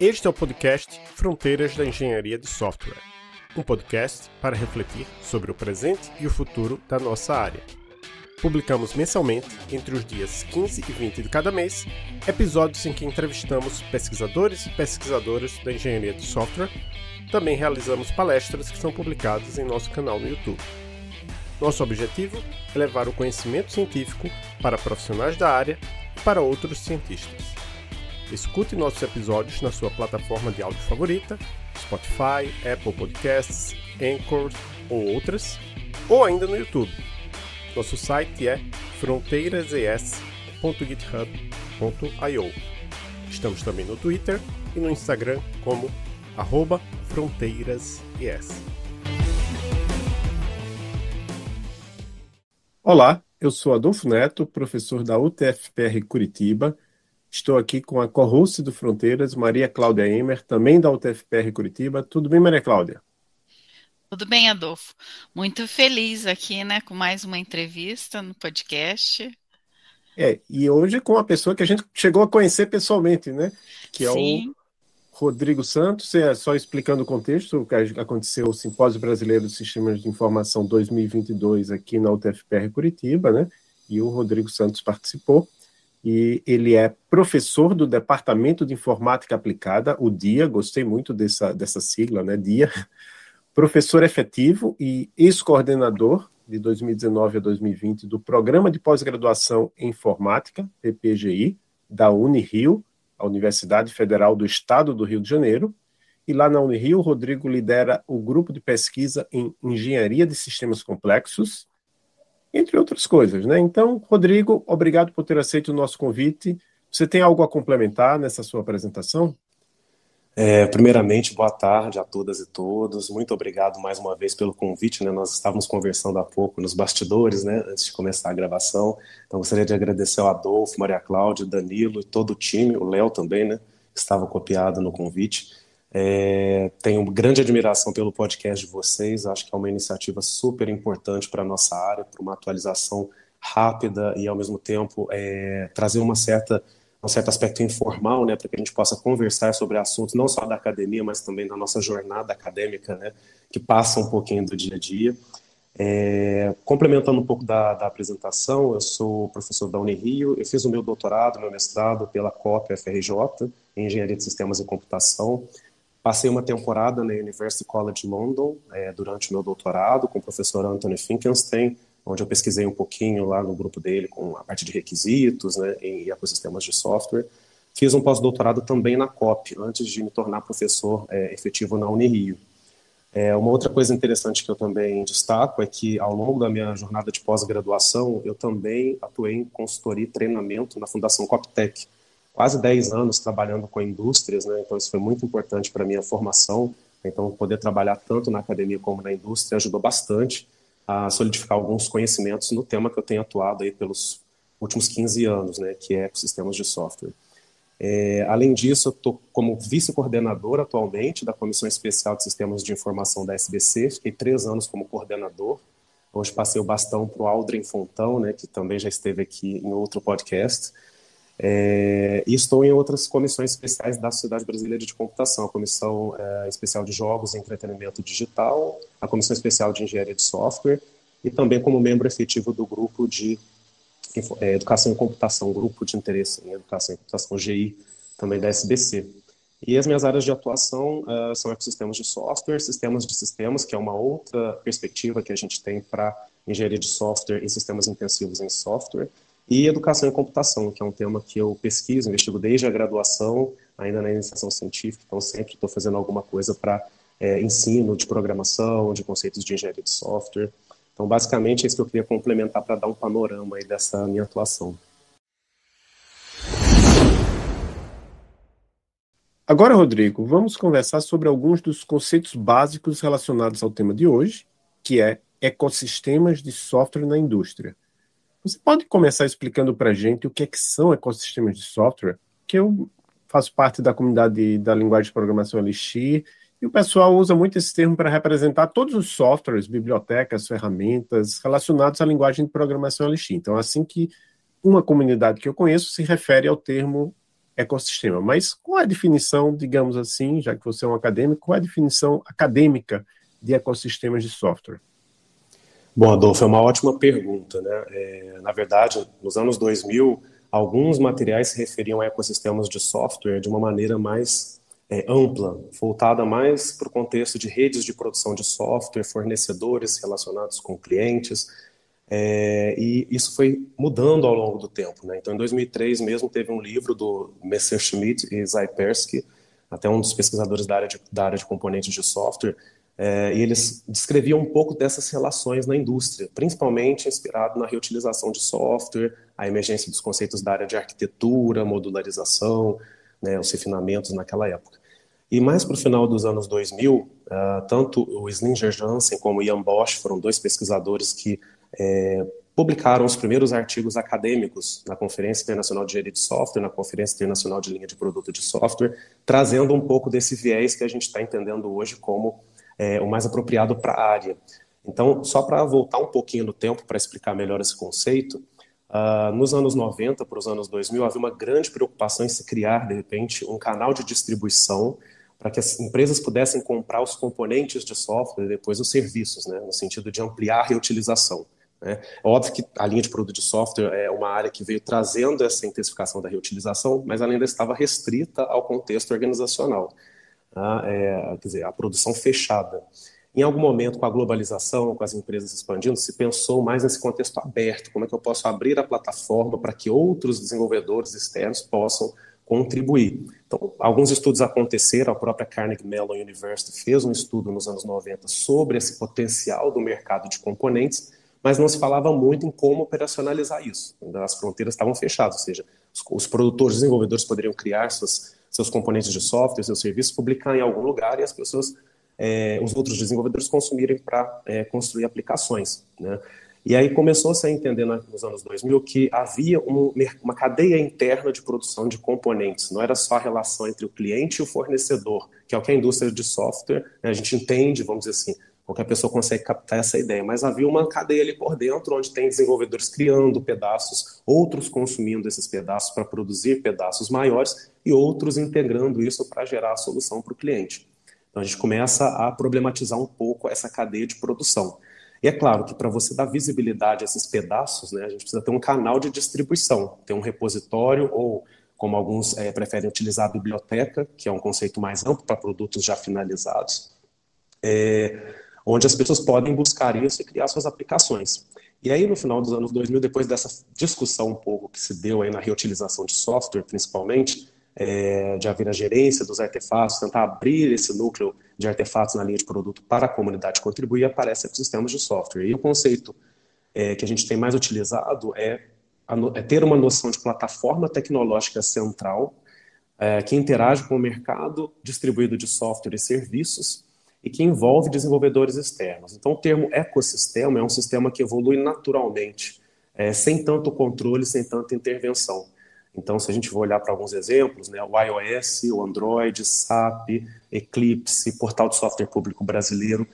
Este é o podcast Fronteiras da Engenharia de Software, um podcast para refletir sobre o presente e o futuro da nossa área. Publicamos mensalmente, entre os dias 15 e 20 de cada mês, episódios em que entrevistamos pesquisadores e pesquisadoras da engenharia de software. Também realizamos palestras que são publicadas em nosso canal no YouTube. Nosso objetivo é levar o conhecimento científico para profissionais da área e para outros cientistas. Escute nossos episódios na sua plataforma de áudio favorita, Spotify, Apple Podcasts, Anchor ou outras, ou ainda no YouTube. Nosso site é fronteirases.github.io. Estamos também no Twitter e no Instagram como @fronteirases. Olá, eu sou Adolfo Neto, professor da UTFPR Curitiba. Estou aqui com a co-host do Fronteiras, Maria Cláudia Emer, também da UTFPR Curitiba. Tudo bem, Maria Cláudia? Tudo bem, Adolfo. Muito feliz aqui, com mais uma entrevista no podcast. E hoje com uma pessoa que a gente chegou a conhecer pessoalmente, né? Que é o Sim, Rodrigo Santos. Só explicando o contexto, o que aconteceu o Simpósio Brasileiro de Sistemas de Informação 2022 aqui na UTFPR Curitiba, né? E o Rodrigo Santos participou. E ele é professor do Departamento de Informática Aplicada, o DIA, gostei muito dessa sigla, né, DIA, professor efetivo e ex-coordenador de 2019 a 2020 do Programa de Pós-Graduação em Informática, PPGI, da Unirio, a Universidade Federal do Estado do Rio de Janeiro. E lá na Unirio, o Rodrigo lidera o grupo de pesquisa em Engenharia de Sistemas Complexos, entre outras coisas, né? Então, Rodrigo, obrigado por ter aceito o nosso convite. Você tem algo a complementar nessa sua apresentação? Primeiramente, boa tarde a todas e todos. Muito obrigado mais uma vez pelo convite, né? Nós estávamos conversando há pouco nos bastidores, né? Antes de começar a gravação. Então, gostaria de agradecer ao Adolfo, Maria Cláudia, Danilo e todo o time, o Léo também, né? Que estava copiado no convite. Tenho grande admiração pelo podcast de vocês. Acho que é uma iniciativa super importante para a nossa área, para uma atualização rápida e, ao mesmo tempo, trazer um certo aspecto informal, né, para que a gente possa conversar sobre assuntos não só da academia, mas também da nossa jornada acadêmica, né, que passa um pouquinho do dia a dia. Complementando um pouco da apresentação, eu sou professor da Unirio, eu fiz o meu doutorado, meu mestrado pela COP FRJ, em Engenharia de Sistemas e Computação. Passei uma temporada na University College London durante o meu doutorado com o professor Anthony Finkelstein, onde eu pesquisei um pouquinho lá no grupo dele com a parte de requisitos, né, em ecossistemas de software. Fiz um pós-doutorado também na COP, antes de me tornar professor efetivo na Unirio. Uma outra coisa interessante que eu também destaco é que, ao longo da minha jornada de pós-graduação, eu também atuei em consultoria e treinamento na Fundação Coptec. Quase 10 anos trabalhando com indústrias, né? Então isso foi muito importante para a minha formação. Então, poder trabalhar tanto na academia como na indústria ajudou bastante a solidificar alguns conhecimentos no tema que eu tenho atuado aí pelos últimos 15 anos, né? Que é ecossistemas de software. Além disso, eu estou como vice-coordenador atualmente da Comissão Especial de Sistemas de Informação da SBC. Fiquei 3 anos como coordenador. Hoje passei o bastão para o Aldrin Fontão, né, que também já esteve aqui em outro podcast. E estou em outras comissões especiais da Sociedade Brasileira de Computação, a Comissão Especial de Jogos e Entretenimento Digital, a Comissão Especial de Engenharia de Software e também como membro efetivo do grupo de Educação e Computação, Grupo de Interesse em Educação e Computação, GI, também da SBC. E as minhas áreas de atuação são ecossistemas de software, sistemas de sistemas, que é uma outra perspectiva que a gente tem para engenharia de software e sistemas intensivos em software, e educação e computação, que é um tema que eu pesquiso, investigo desde a graduação, ainda na iniciação científica, então sempre estou fazendo alguma coisa para ensino de programação, de conceitos de engenharia de software. Então, basicamente, é isso que eu queria complementar para dar um panorama aí dessa minha atuação. Agora, Rodrigo, vamos conversar sobre alguns dos conceitos básicos relacionados ao tema de hoje, que é ecossistemas de software na indústria. Você pode começar explicando para a gente o que são ecossistemas de software? Que eu faço parte da comunidade da linguagem de programação Elixir, e o pessoal usa muito esse termo para representar todos os softwares, bibliotecas, ferramentas relacionados à linguagem de programação Elixir. Então, assim que uma comunidade que eu conheço se refere ao termo ecossistema. Mas qual é a definição, digamos assim, já que você é um acadêmico, qual é a definição acadêmica de ecossistemas de software? Bom, Adolfo, é uma ótima pergunta, né? Na verdade, nos anos 2000, alguns materiais se referiam a ecossistemas de software de uma maneira mais ampla, voltada mais para o contexto de redes de produção de software, fornecedores relacionados com clientes, e isso foi mudando ao longo do tempo, né? Então, em 2003 mesmo, teve um livro do Messerschmitt e Szyperski, até um dos pesquisadores da área de componentes de software, e eles descreviam um pouco dessas relações na indústria, principalmente inspirado na reutilização de software, a emergência dos conceitos da área de arquitetura, modularização, né, os refinamentos naquela época. E mais para o final dos anos 2000, tanto o Slinger Jansen como o Ian Bosch foram dois pesquisadores que publicaram os primeiros artigos acadêmicos na Conferência Internacional de Engenharia de Software, na Conferência Internacional de Linha de Produto de Software, trazendo um pouco desse viés que a gente está entendendo hoje como o mais apropriado para a área. Então, só para voltar um pouquinho no tempo para explicar melhor esse conceito, nos anos 90 para os anos 2000 havia uma grande preocupação em se criar, de repente, um canal de distribuição para que as empresas pudessem comprar os componentes de software e depois os serviços, né, no sentido de ampliar a reutilização. É óbvio que a linha de produto de software é uma área que veio trazendo essa intensificação da reutilização, mas ela ainda estava restrita ao contexto organizacional. Quer dizer, a produção fechada. Em algum momento, com a globalização, com as empresas expandindo, se pensou mais nesse contexto aberto, como é que eu posso abrir a plataforma para que outros desenvolvedores externos possam contribuir. Então, alguns estudos aconteceram, a própria Carnegie Mellon University fez um estudo nos anos 90 sobre esse potencial do mercado de componentes, mas não se falava muito em como operacionalizar isso. As fronteiras estavam fechadas, ou seja, os produtores, desenvolvedores poderiam criar seus componentes de software, seus serviços, publicar em algum lugar e as pessoas, os outros desenvolvedores consumirem para construir aplicações, né? E aí começou-se a entender nos anos 2000 que havia uma cadeia interna de produção de componentes, não era só a relação entre o cliente e o fornecedor, que é o que a indústria de software, né, a gente entende, vamos dizer assim, qualquer pessoa consegue captar essa ideia, mas havia uma cadeia ali por dentro, onde tem desenvolvedores criando pedaços, outros consumindo esses pedaços para produzir pedaços maiores e outros integrando isso para gerar a solução para o cliente. Então a gente começa a problematizar um pouco essa cadeia de produção. E é claro que para você dar visibilidade a esses pedaços, né, a gente precisa ter um canal de distribuição, ter um repositório ou, como alguns preferem utilizar, a biblioteca, que é um conceito mais amplo para produtos já finalizados, onde as pessoas podem buscar isso e criar suas aplicações. E aí, no final dos anos 2000, depois dessa discussão um pouco que se deu aí na reutilização de software, principalmente, de haver a gerência dos artefatos, tentar abrir esse núcleo de artefatos na linha de produto para a comunidade contribuir, aparece ecossistemas de software. E o conceito que a gente tem mais utilizado é ter uma noção de plataforma tecnológica central que interage com o mercado distribuído de software e serviços e que envolve desenvolvedores externos. Então, o termo ecossistema é um sistema que evolui naturalmente, sem tanto controle, sem tanta intervenção. Então, se a gente for olhar para alguns exemplos, né, o iOS, o Android, SAP, Eclipse, Portal de Software Público Brasileiro,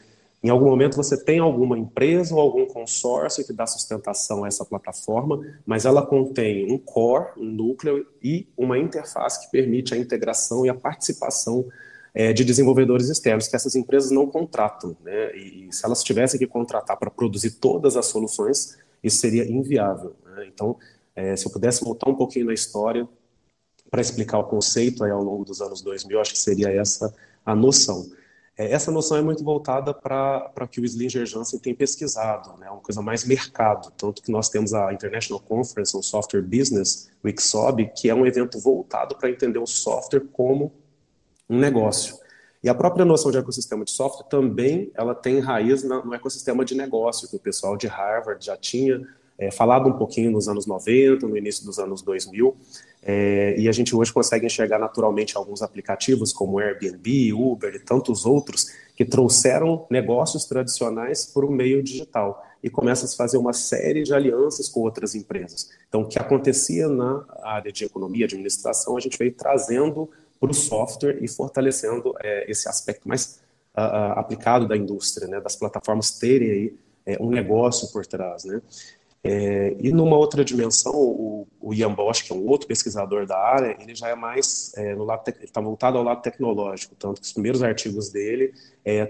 em algum momento você tem alguma empresa ou algum consórcio que dá sustentação a essa plataforma, mas ela contém um core, um núcleo e uma interface que permite a integração e a participação de desenvolvedores externos, que essas empresas não contratam, né? E se elas tivessem que contratar para produzir todas as soluções, isso seria inviável, né? Então, se eu pudesse voltar um pouquinho na história para explicar o conceito aí ao longo dos anos 2000, acho que seria essa a noção. Essa noção é muito voltada para o que o Slinger Jansen tem pesquisado, né? Uma coisa mais mercado, tanto que nós temos a International Conference on Software Business, o ICSOB, que é um evento voltado para entender o software como um negócio. E a própria noção de ecossistema de software também ela tem raiz no ecossistema de negócio, que o pessoal de Harvard já tinha falado um pouquinho nos anos 90, no início dos anos 2000, e a gente hoje consegue enxergar naturalmente alguns aplicativos como Airbnb, Uber e tantos outros que trouxeram negócios tradicionais para o meio digital e começa a se fazer uma série de alianças com outras empresas. Então, o que acontecia na área de economia, administração, a gente veio trazendo para o software e fortalecendo esse aspecto mais aplicado da indústria, né, das plataformas terem aí um negócio por trás, né? E numa outra dimensão, o Ian Bosch, que é um outro pesquisador da área, ele já é mais no lado ele está voltado ao lado tecnológico, tanto que os primeiros artigos dele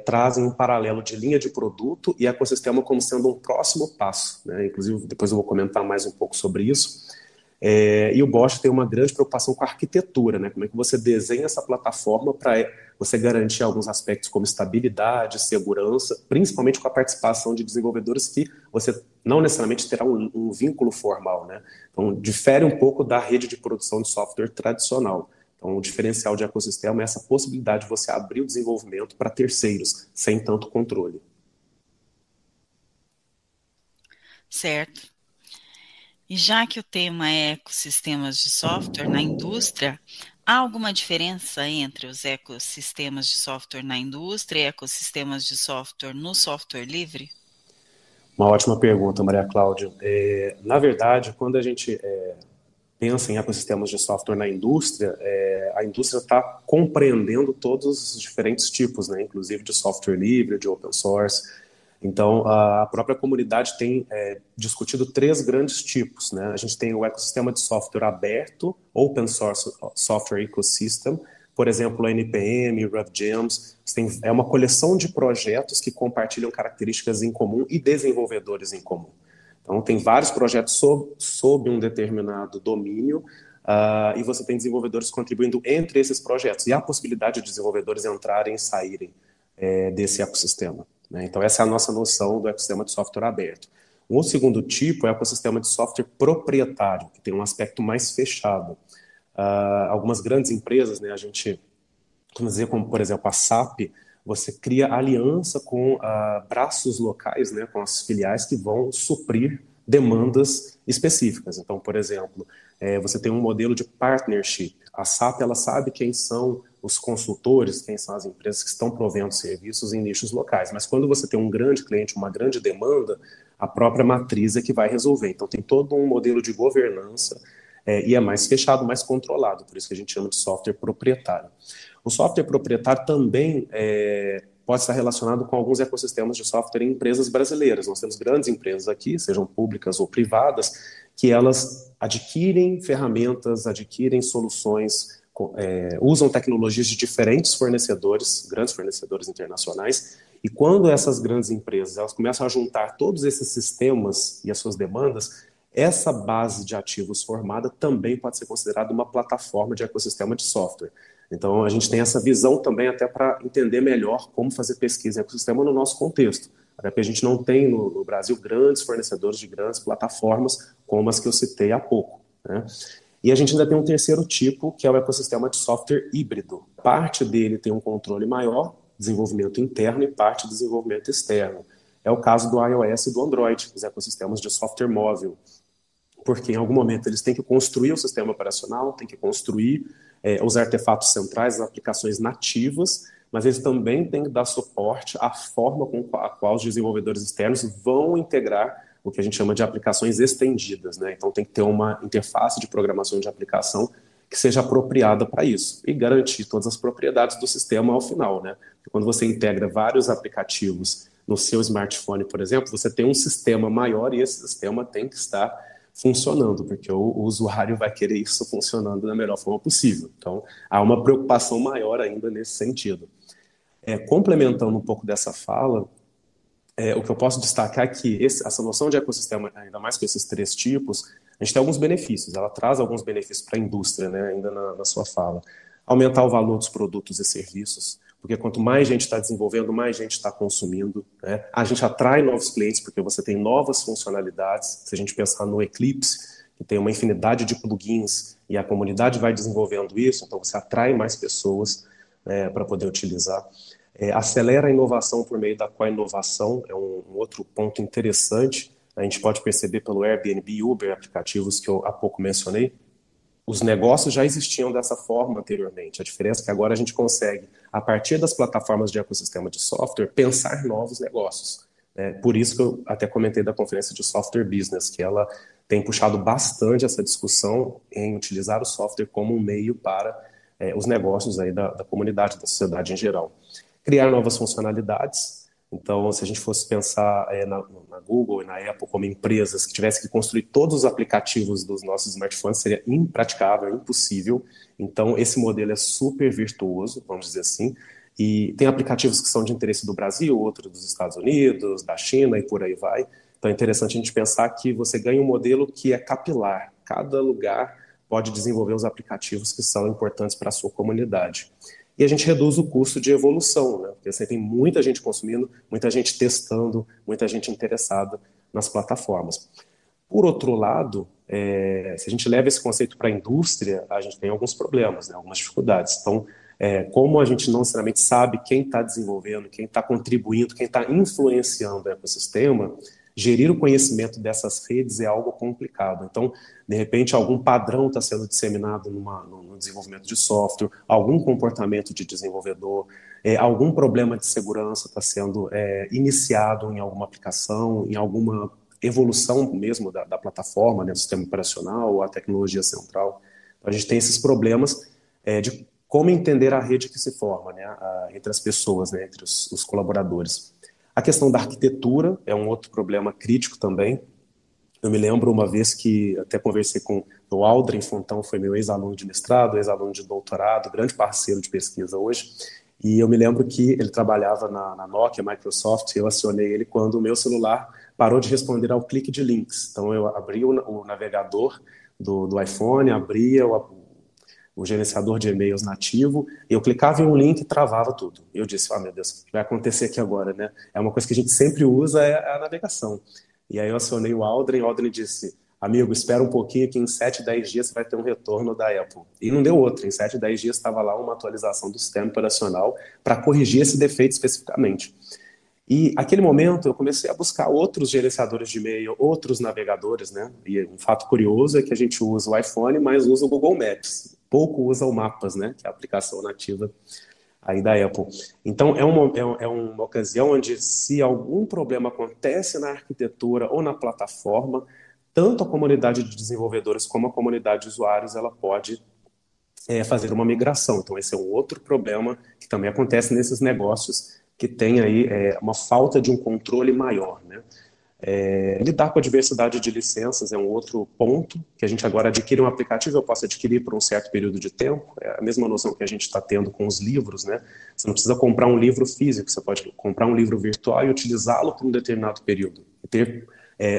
trazem um paralelo de linha de produto e ecossistema como sendo um próximo passo, né? Inclusive, depois eu vou comentar mais um pouco sobre isso. E o Bosch tem uma grande preocupação com a arquitetura, né? Como é que você desenha essa plataforma para você garantir alguns aspectos como estabilidade, segurança, principalmente com a participação de desenvolvedores que você não necessariamente terá um vínculo formal, né? Então, difere um pouco da rede de produção de software tradicional. Então, o diferencial de ecossistema é essa possibilidade de você abrir o desenvolvimento para terceiros, sem tanto controle. Certo. E já que o tema é ecossistemas de software na indústria, há alguma diferença entre os ecossistemas de software na indústria e ecossistemas de software no software livre? Uma ótima pergunta, Maria Cláudia. Na verdade, quando a gente pensa em ecossistemas de software na indústria, a indústria está compreendendo todos os diferentes tipos, né, inclusive de software livre, de open source. Então, a própria comunidade tem discutido três grandes tipos, né? A gente tem o ecossistema de software aberto, Open Source Software Ecosystem, por exemplo, a NPM, RevGems, é uma coleção de projetos que compartilham características em comum e desenvolvedores em comum. Então, tem vários projetos sob um determinado domínio, e você tem desenvolvedores contribuindo entre esses projetos, e há a possibilidade de desenvolvedores entrarem e saírem desse ecossistema, né? Então, essa é a nossa noção do ecossistema de software aberto. Um segundo tipo é o ecossistema de software proprietário, que tem um aspecto mais fechado. Algumas grandes empresas, né, a gente, vamos dizer, como por exemplo a SAP, você cria aliança com braços locais, né, com as filiais que vão suprir demandas específicas. Então, por exemplo, você tem um modelo de partnership. A SAP, ela sabe quem são os consultores, quem são as empresas que estão provendo serviços em nichos locais. Mas quando você tem um grande cliente, uma grande demanda, a própria matriz é que vai resolver. Então, tem todo um modelo de governança e é mais fechado, mais controlado. Por isso que a gente chama de software proprietário. O software proprietário também pode estar relacionado com alguns ecossistemas de software em empresas brasileiras. Nós temos grandes empresas aqui, sejam públicas ou privadas, que elas adquirem ferramentas, adquirem soluções, usam tecnologias de diferentes fornecedores, grandes fornecedores internacionais, e quando essas grandes empresas elas começam a juntar todos esses sistemas e as suas demandas, essa base de ativos formada também pode ser considerada uma plataforma de ecossistema de software. Então, a gente tem essa visão também até para entender melhor como fazer pesquisa em ecossistema no nosso contexto. Até porque a gente não tem no Brasil grandes fornecedores de grandes plataformas como as que eu citei há pouco, né? E a gente ainda tem um terceiro tipo, que é o ecossistema de software híbrido. Parte dele tem um controle maior, desenvolvimento interno, e parte desenvolvimento externo. É o caso do iOS e do Android, os ecossistemas de software móvel. Porque em algum momento eles têm que construir o sistema operacional, têm que construir os artefatos centrais, as aplicações nativas, mas eles também têm que dar suporte à forma com a qual os desenvolvedores externos vão integrar o que a gente chama de aplicações estendidas, né? Então tem que ter uma interface de programação de aplicação que seja apropriada para isso e garantir todas as propriedades do sistema ao final, né? Porque quando você integra vários aplicativos no seu smartphone, por exemplo, você tem um sistema maior e esse sistema tem que estar funcionando, porque o usuário vai querer isso funcionando da melhor forma possível. Então, há uma preocupação maior ainda nesse sentido. Complementando um pouco dessa fala, o que eu posso destacar é que essa noção de ecossistema, ainda mais com esses três tipos, a gente tem alguns benefícios, ela traz alguns benefícios para a indústria, né, ainda na sua fala. Aumentar o valor dos produtos e serviços, porque quanto mais gente está desenvolvendo, mais gente está consumindo, né? A gente atrai novos clientes porque você tem novas funcionalidades. Se a gente pensar no Eclipse, que tem uma infinidade de plugins e a comunidade vai desenvolvendo isso, então você atrai mais pessoas para poder utilizar. Acelera a inovação por meio da co-inovação, é um outro ponto interessante. A gente pode perceber pelo Airbnb e Uber, aplicativos que eu há pouco mencionei. Os negócios já existiam dessa forma anteriormente. A diferença é que agora a gente consegue, a partir das plataformas de ecossistema de software, pensar novos negócios. Por isso que eu até comentei da conferência de software business, que ela tem puxado bastante essa discussão em utilizar o software como um meio para os negócios aí da comunidade, da sociedade em geral. Criar novas funcionalidades. Então, se a gente fosse pensar na Google e na Apple como empresas que tivessem que construir todos os aplicativos dos nossos smartphones, seria impraticável, impossível. Então, esse modelo é super virtuoso, vamos dizer assim, e tem aplicativos que são de interesse do Brasil, outros dos Estados Unidos, da China e por aí vai. Então, é interessante a gente pensar que você ganha um modelo que é capilar. Cada lugar pode desenvolver os aplicativos que são importantes para a sua comunidade. E a gente reduz o custo de evolução, né? Porque você tem muita gente consumindo, muita gente testando, muita gente interessada nas plataformas. Por outro lado, se a gente leva esse conceito para a indústria, a gente tem alguns problemas, né? Algumas dificuldades. Então, como a gente não necessariamente sabe quem está desenvolvendo, quem está contribuindo, quem está influenciando o ecossistema, gerir o conhecimento dessas redes é algo complicado. Então, de repente, algum padrão está sendo disseminado no desenvolvimento de software, algum comportamento de desenvolvedor, algum problema de segurança está sendo iniciado em alguma aplicação, em alguma evolução mesmo da plataforma, né, do sistema operacional ou a tecnologia central. Então, a gente tem esses problemas de como entender a rede que se forma, né, entre as pessoas, né, entre os colaboradores. A questão da arquitetura é um outro problema crítico também. Eu me lembro uma vez que até conversei com o Aldrin Fontão, foi meu ex-aluno de mestrado, ex-aluno de doutorado, grande parceiro de pesquisa hoje, e eu me lembro que ele trabalhava na Nokia, Microsoft, e eu acionei ele quando o meu celular parou de responder ao clique de links. Então eu abri o navegador do iPhone, abria o gerenciador de e-mails nativo, e eu clicava em um link e travava tudo. E eu disse, meu Deus, o que vai acontecer aqui agora, né? É uma coisa que a gente sempre usa, é a navegação. E aí eu acionei o Aldrin disse, amigo, espera um pouquinho que em 7, 10 dias você vai ter um retorno da Apple. E não deu outro, em 7, 10 dias estava lá uma atualização do sistema operacional para corrigir esse defeito especificamente. E naquele momento eu comecei a buscar outros gerenciadores de e-mail, outros navegadores, né? E um fato curioso é que a gente usa o iPhone, mas usa o Google Maps. Pouco usa o Mapas, né? Que é a aplicação nativa aí da Apple. Então é uma ocasião onde se algum problema acontece na arquitetura ou na plataforma, tanto a comunidade de desenvolvedores como a comunidade de usuários, ela pode fazer uma migração. Então esse é um outro problema que também acontece nesses negócios que tem aí uma falta de um controle maior, né? Lidar com a diversidade de licenças é um outro ponto, que a gente agora adquire um aplicativo, eu posso adquirir por um certo período de tempo, é a mesma noção que a gente está tendo com os livros, né? Você não precisa comprar um livro físico, você pode comprar um livro virtual e utilizá-lo por um determinado período, e ter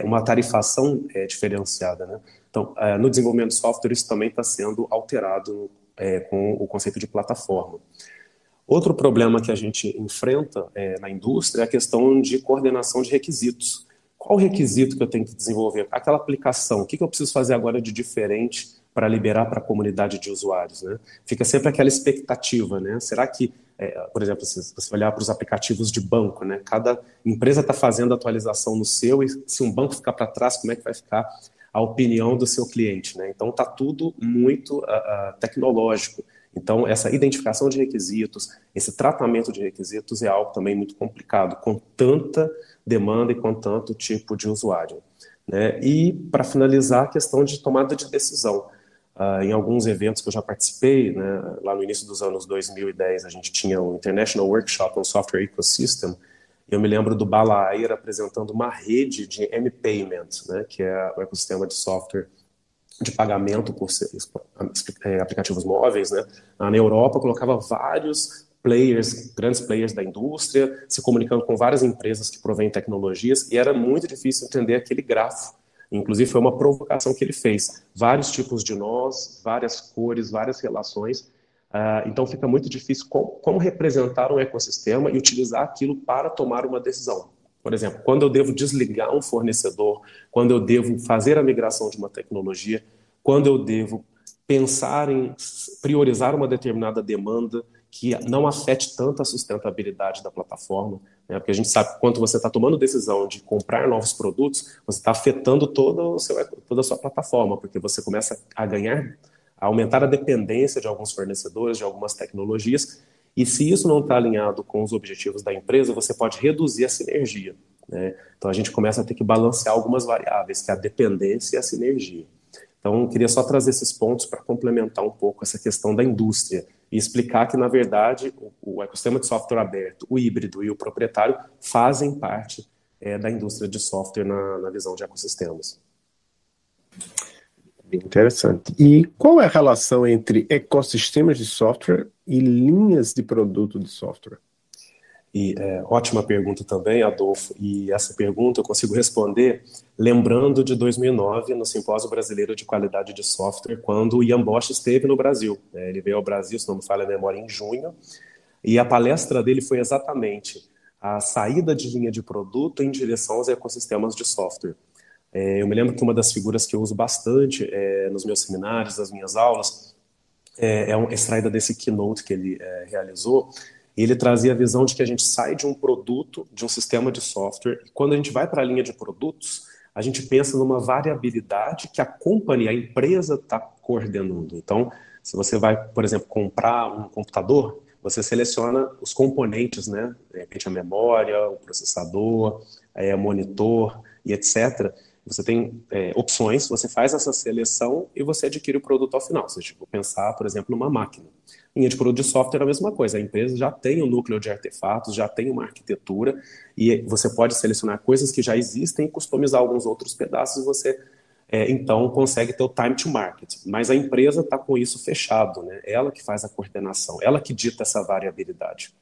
uma tarifação diferenciada, né? Então, no desenvolvimento de software, isso também está sendo alterado com o conceito de plataforma. Outro problema que a gente enfrenta na indústria é a questão de coordenação de requisitos. Qual requisito que eu tenho que desenvolver? Aquela aplicação, o que eu preciso fazer agora de diferente para liberar para a comunidade de usuários, né? Fica sempre aquela expectativa, né? Será que, por exemplo, se você olhar para os aplicativos de banco, né? Cada empresa está fazendo atualização no seu, e se um banco ficar para trás, como é que vai ficar a opinião do seu cliente, né? Então está tudo muito tecnológico. Então, essa identificação de requisitos, esse tratamento de requisitos é algo também muito complicado, com tanta demanda e com tanto tipo de usuário, né? E, para finalizar, a questão de tomada de decisão. Em alguns eventos que eu já participei, né, lá no início dos anos 2010, a gente tinha o International Workshop on Software Ecosystem, e eu me lembro do Bala Ayer apresentando uma rede de M-Payment, né, que é o ecossistema de software de pagamento por aplicativos móveis, né? Na Europa, colocava vários players, grandes players da indústria, se comunicando com várias empresas que provêm tecnologias, e era muito difícil entender aquele grafo. Inclusive, foi uma provocação que ele fez. Vários tipos de nós, várias cores, várias relações. Então, fica muito difícil como representar um ecossistema e utilizar aquilo para tomar uma decisão. Por exemplo, quando eu devo desligar um fornecedor, quando eu devo fazer a migração de uma tecnologia, quando eu devo pensar em priorizar uma determinada demanda que não afete tanto a sustentabilidade da plataforma, né? Porque a gente sabe que quando você está tomando decisão de comprar novos produtos, você está afetando toda a sua plataforma, porque você começa a aumentar a dependência de alguns fornecedores, de algumas tecnologias. E se isso não está alinhado com os objetivos da empresa, você pode reduzir a sinergia, né? Então a gente começa a ter que balancear algumas variáveis, que é a dependência e a sinergia. Então eu queria só trazer esses pontos para complementar um pouco essa questão da indústria, e explicar que, na verdade, o ecossistema de software aberto, o híbrido e o proprietário fazem parte da indústria de software na visão de ecossistemas. Interessante. E qual é a relação entre ecossistemas de software e linhas de produto de software? Ótima pergunta também, Adolfo. E essa pergunta eu consigo responder lembrando de 2009, no Simpósio Brasileiro de Qualidade de Software, quando o Ian Bosch esteve no Brasil. Ele veio ao Brasil, se não me falha a memória, em junho, e a palestra dele foi exatamente a saída de linha de produto em direção aos ecossistemas de software. Eu me lembro que uma das figuras que eu uso bastante nos meus seminários, nas minhas aulas, é extraída desse keynote que ele realizou. E ele trazia a visão de que a gente sai de um produto, de um sistema de software, e quando a gente vai para a linha de produtos, a gente pensa numa variabilidade que a companhia, a empresa está coordenando. Então, se você vai, por exemplo, comprar um computador, você seleciona os componentes, né? De repente a memória, o processador, o monitor e etc. Você tem opções, você faz essa seleção e você adquire o produto ao final. Você tipo, pensar, por exemplo, numa máquina. Linha de produto de software é a mesma coisa. A empresa já tem um núcleo de artefatos, já tem uma arquitetura e você pode selecionar coisas que já existem e customizar alguns outros pedaços e você, então, consegue ter o time to market. Mas a empresa está com isso fechado, né? Ela que faz a coordenação, ela que dita essa variabilidade.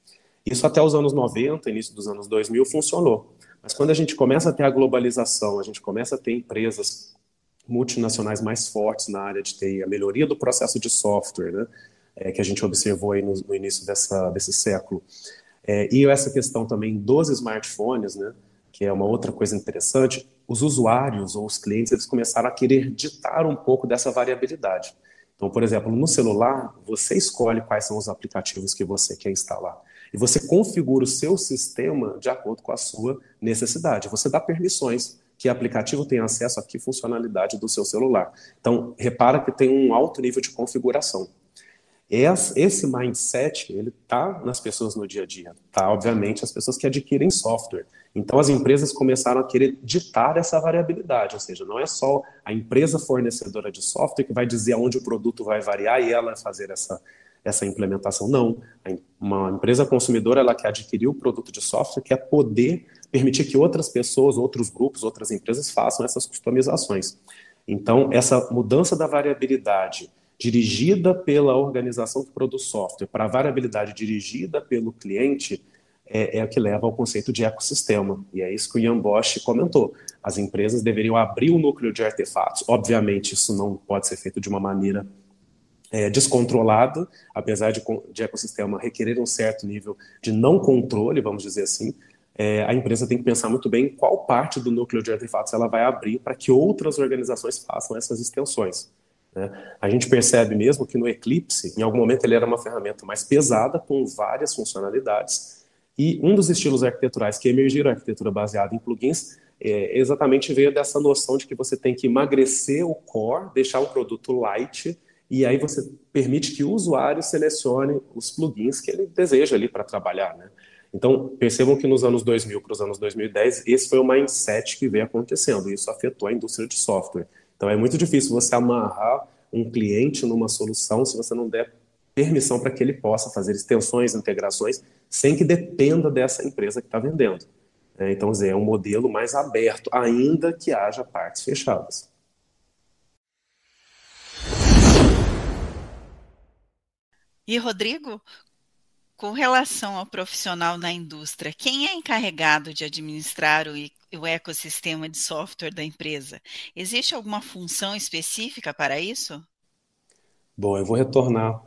Isso até os anos 90, início dos anos 2000, funcionou. Mas quando a gente começa a ter a globalização, a gente começa a ter empresas multinacionais mais fortes na área de TI, a melhoria do processo de software, né, que a gente observou aí no início desse século. E essa questão também dos smartphones, né, que é uma outra coisa interessante, os usuários ou os clientes eles começaram a querer ditar um pouco dessa variabilidade. Então, por exemplo, no celular, você escolhe quais são os aplicativos que você quer instalar. E você configura o seu sistema de acordo com a sua necessidade. Você dá permissões que o aplicativo tenha acesso a que funcionalidade do seu celular. Então, repara que tem um alto nível de configuração. Esse mindset, ele está nas pessoas no dia a dia. Tá, obviamente, as pessoas que adquirem software. Então, as empresas começaram a querer ditar essa variabilidade, ou seja, não é só a empresa fornecedora de software que vai dizer aonde o produto vai variar e ela fazer essa implementação. Não. Uma empresa consumidora, ela quer adquirir o produto de software, quer poder permitir que outras pessoas, outros grupos, outras empresas façam essas customizações. Então, essa mudança da variabilidade dirigida pela organização que produz software para a variabilidade dirigida pelo cliente é o que leva ao conceito de ecossistema. E é isso que o Ian Bosch comentou. As empresas deveriam abrir o núcleo de artefatos. Obviamente, isso não pode ser feito de uma maneira descontrolada, apesar de ecossistema requerer um certo nível de não controle, vamos dizer assim. A empresa tem que pensar muito bem qual parte do núcleo de artefatos ela vai abrir para que outras organizações façam essas extensões. A gente percebe mesmo que no Eclipse, em algum momento ele era uma ferramenta mais pesada, com várias funcionalidades, e um dos estilos arquiteturais que emergiram, a arquitetura baseada em plugins, exatamente veio dessa noção de que você tem que emagrecer o core, deixar um produto light, e aí você permite que o usuário selecione os plugins que ele deseja ali para trabalhar, né? Então, percebam que nos anos 2000 para os anos 2010, esse foi o mindset que veio acontecendo, e isso afetou a indústria de software. Então, é muito difícil você amarrar um cliente numa solução se você não der permissão para que ele possa fazer extensões, integrações, sem que dependa dessa empresa que está vendendo. Então, é um modelo mais aberto, ainda que haja partes fechadas. E, Rodrigo, com relação ao profissional na indústria, quem é encarregado de administrar o ecossistema de software da empresa? Existe alguma função específica para isso? Bom, eu vou retornar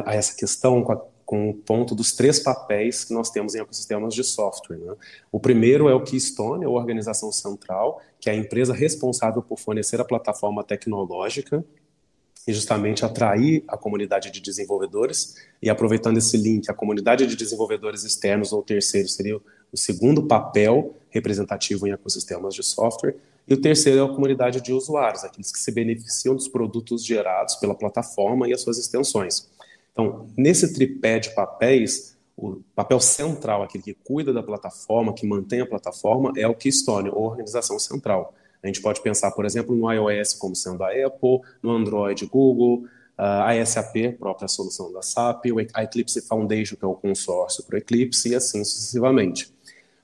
a essa questão com o ponto dos 3 papéis que nós temos em ecossistemas de software, né? O primeiro é o Keystone, a organização central, que é a empresa responsável por fornecer a plataforma tecnológica e justamente atrair a comunidade de desenvolvedores. E aproveitando esse link, a comunidade de desenvolvedores externos ou terceiros seria o segundo papel representativo em ecossistemas de software. E o terceiro é a comunidade de usuários, aqueles que se beneficiam dos produtos gerados pela plataforma e as suas extensões. Então, nesse tripé de papéis, o papel central, aquele que cuida da plataforma, que mantém a plataforma, é o Keystone, ou organização central. A gente pode pensar, por exemplo, no iOS como sendo a Apple, no Android, Google, a SAP, própria solução da SAP, a Eclipse Foundation, que é o consórcio para o Eclipse, e assim sucessivamente.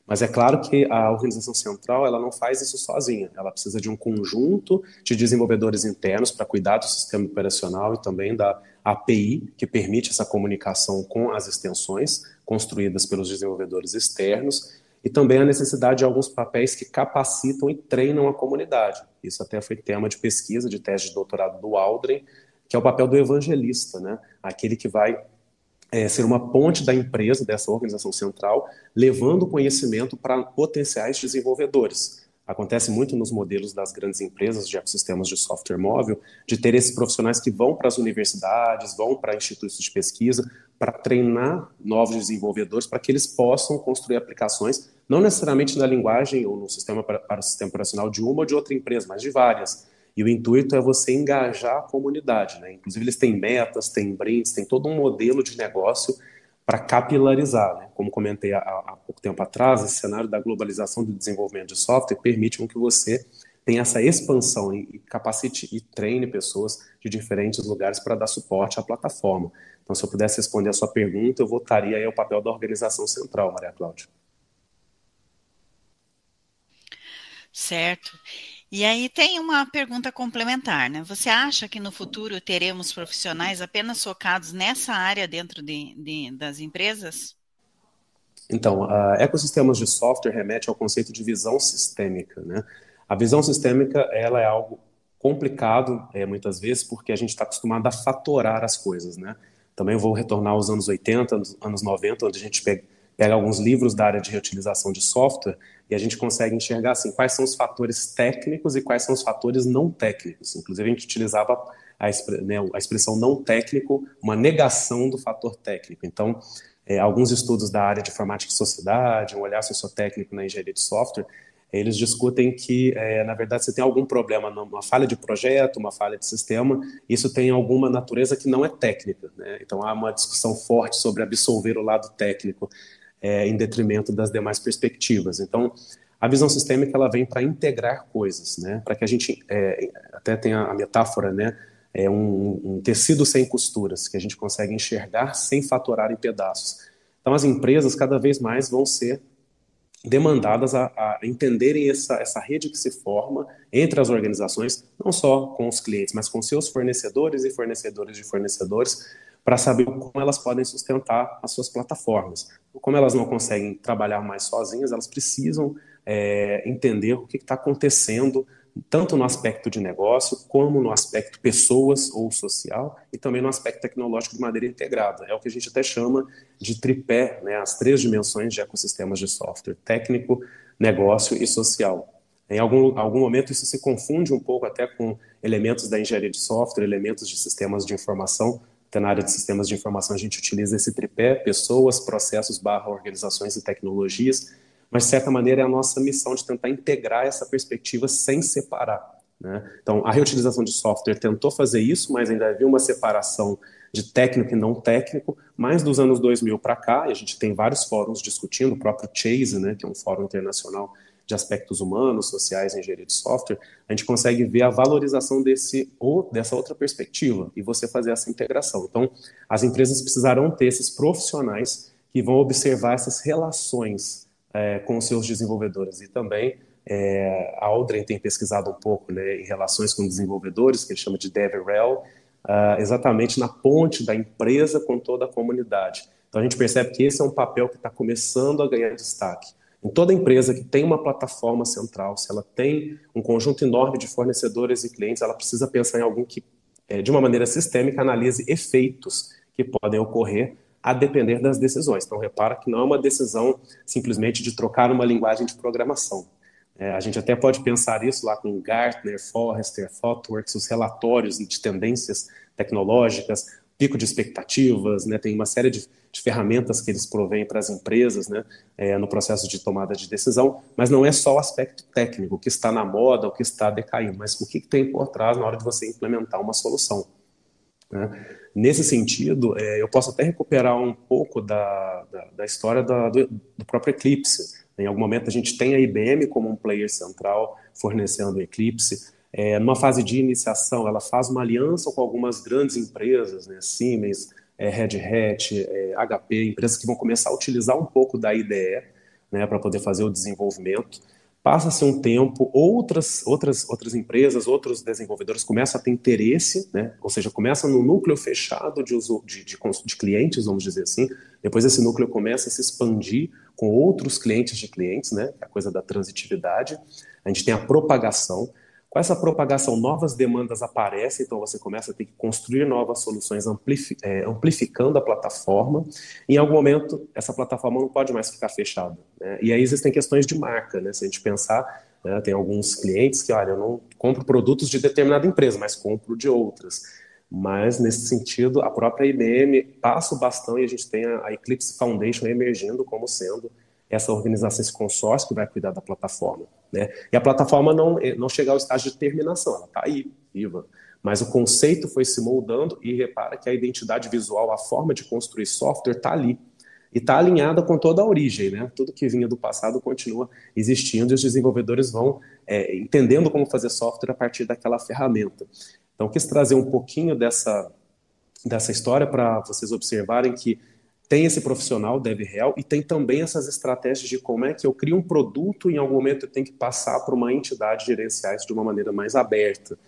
Mas é claro que a organização central ela não faz isso sozinha. Ela precisa de um conjunto de desenvolvedores internos para cuidar do sistema operacional e também da API, que permite essa comunicação com as extensões construídas pelos desenvolvedores externos, e também a necessidade de alguns papéis que capacitam e treinam a comunidade. Isso até foi tema de pesquisa, de tese de doutorado do Aldrin, que é o papel do evangelista, né? Aquele que vai ser uma ponte da empresa, dessa organização central, levando conhecimento para potenciais desenvolvedores. Acontece muito nos modelos das grandes empresas de ecossistemas de software móvel, de ter esses profissionais que vão para as universidades, vão para institutos de pesquisa, para treinar novos desenvolvedores, para que eles possam construir aplicações, não necessariamente na linguagem ou no sistema para o sistema operacional de uma ou de outra empresa, mas de várias. E o intuito é você engajar a comunidade, né? Inclusive eles têm metas, têm brindes, têm todo um modelo de negócio para capilarizar, né? Como comentei há pouco tempo atrás, esse cenário da globalização do desenvolvimento de software permite com que você tenha essa expansão e capacite e treine pessoas de diferentes lugares para dar suporte à plataforma. Então, se eu pudesse responder a sua pergunta, eu voltaria aí ao papel da organização central, Maria Cláudia. Certo. E aí tem uma pergunta complementar, né? Você acha que no futuro teremos profissionais apenas focados nessa área dentro das empresas? Então, ecossistemas de software remete ao conceito de visão sistêmica, né? A visão sistêmica, ela é algo complicado, muitas vezes, porque a gente está acostumado a fatorar as coisas, né? Também vou retornar aos anos 80, anos 90, onde a gente pega alguns livros da área de reutilização de software e a gente consegue enxergar assim, quais são os fatores técnicos e quais são os fatores não técnicos. Inclusive, a gente utilizava a expressão não técnico, uma negação do fator técnico. Então, alguns estudos da área de informática e sociedade, um olhar sociotécnico na engenharia de software, eles discutem que, na verdade, você tem algum problema, uma falha de projeto, uma falha de sistema, isso tem alguma natureza que não é técnica, né? Então, há uma discussão forte sobre absolver o lado técnico em detrimento das demais perspectivas. Então, a visão sistêmica ela vem para integrar coisas, né? Para que a gente, até tenha a metáfora, né? É um tecido sem costuras, que a gente consegue enxergar sem fatorar em pedaços. Então, as empresas cada vez mais vão ser demandadas a entenderem essa rede que se forma entre as organizações, não só com os clientes, mas com seus fornecedores e fornecedores de fornecedores, para saber como elas podem sustentar as suas plataformas. Como elas não conseguem trabalhar mais sozinhas, elas precisam entender o que está acontecendo, tanto no aspecto de negócio, como no aspecto pessoas ou social, e também no aspecto tecnológico de maneira integrada. É o que a gente até chama de tripé, né, as 3 dimensões de ecossistemas de software: técnico, negócio e social. Em algum momento isso se confunde um pouco até com elementos da engenharia de software, elementos de sistemas de informação. Até na área de sistemas de informação a gente utiliza esse tripé: pessoas, processos, organizações e tecnologias. Mas, de certa maneira, é a nossa missão de tentar integrar essa perspectiva sem separar, né? Então, a reutilização de software tentou fazer isso, mas ainda havia uma separação de técnico e não técnico. Mas dos anos 2000 para cá, e a gente tem vários fóruns discutindo, o próprio Chase, né, que é um fórum internacional de aspectos humanos, sociais e engenharia de software, a gente consegue ver a valorização dessa outra perspectiva e você fazer essa integração. Então, as empresas precisarão ter esses profissionais que vão observar essas relações com os seus desenvolvedores. E também a Aldrin tem pesquisado um pouco, né, em relações com desenvolvedores, que ele chama de DevRel, exatamente na ponte da empresa com toda a comunidade. Então a gente percebe que esse é um papel que está começando a ganhar destaque. Em toda empresa que tem uma plataforma central, se ela tem um conjunto enorme de fornecedores e clientes, ela precisa pensar em alguém que, de uma maneira sistêmica, analise efeitos que podem ocorrer a depender das decisões. Então, repara que não é uma decisão simplesmente de trocar uma linguagem de programação. A gente até pode pensar isso lá com Gartner, Forrester, ThoughtWorks, os relatórios de tendências tecnológicas, pico de expectativas, né? Tem uma série de ferramentas que eles provêm para as empresas, né? No processo de tomada de decisão, mas não é só o aspecto técnico, o que está na moda, o que está decaindo, mas o que tem por trás na hora de você implementar uma solução, né? Nesse sentido, eu posso até recuperar um pouco da história do próprio Eclipse. Em algum momento a gente tem a IBM como um player central fornecendo o Eclipse. Numa fase de iniciação, ela faz uma aliança com algumas grandes empresas, né, Siemens, Red Hat, HP, empresas que vão começar a utilizar um pouco da IDE, né, para poder fazer o desenvolvimento. Passa-se um tempo, outras empresas, outros desenvolvedores começam a ter interesse, né, ou seja, começa no núcleo fechado de clientes, vamos dizer assim. Depois esse núcleo começa a se expandir com outros clientes de clientes, né, que é a coisa da transitividade. A gente tem a propagação. Com essa propagação, novas demandas aparecem, então você começa a ter que construir novas soluções amplificando a plataforma. Em algum momento, essa plataforma não pode mais ficar fechada, né? E aí existem questões de marca, né? Se a gente pensar, né, tem alguns clientes que, olha, eu não compro produtos de determinada empresa, mas compro de outras. Mas, nesse sentido, a própria IBM passa o bastão e a gente tem a Eclipse Foundation emergindo como sendo essa organização, esse consórcio que vai cuidar da plataforma, né? E a plataforma não chega ao estágio de terminação, ela está aí, viva. Mas o conceito foi se moldando e repara que a identidade visual, a forma de construir software está ali. E está alinhada com toda a origem, né? Tudo que vinha do passado continua existindo e os desenvolvedores vão entendendo como fazer software a partir daquela ferramenta. Então, quis trazer um pouquinho dessa história para vocês observarem que tem esse profissional DevRel e tem também essas estratégias de como é que eu crio um produto e em algum momento eu tenho que passar para uma entidade gerenciar isso de uma maneira mais aberta.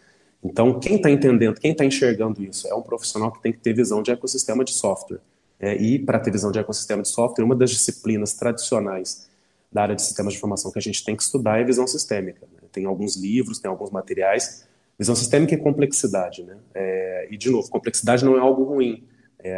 Então, quem está entendendo, quem está enxergando isso é um profissional que tem que ter visão de ecossistema de software. E para ter visão de ecossistema de software, uma das disciplinas tradicionais da área de sistemas de informação que a gente tem que estudar é visão sistêmica, né? Tem alguns livros, tem alguns materiais. Visão sistêmica e complexidade, né? E, de novo, complexidade não é algo ruim.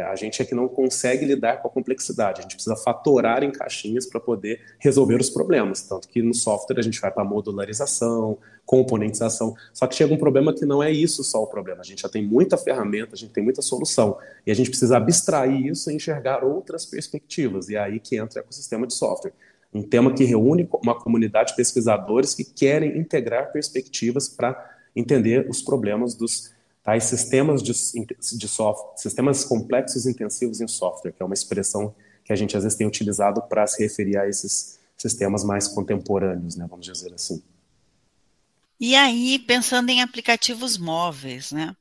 A gente é que não consegue lidar com a complexidade. A gente precisa fatorar em caixinhas para poder resolver os problemas. Tanto que no software a gente vai para modularização, componentização. Só que chega um problema que não é isso só o problema. A gente já tem muita ferramenta, a gente tem muita solução. E a gente precisa abstrair isso e enxergar outras perspectivas. E é aí que entra o ecossistema de software. Um tema que reúne uma comunidade de pesquisadores que querem integrar perspectivas para entender os problemas dos tais sistemas de software, sistemas complexos e intensivos em software, que é uma expressão que a gente às vezes tem utilizado para se referir a esses sistemas mais contemporâneos, né, vamos dizer assim. E aí, pensando em aplicativos móveis, né?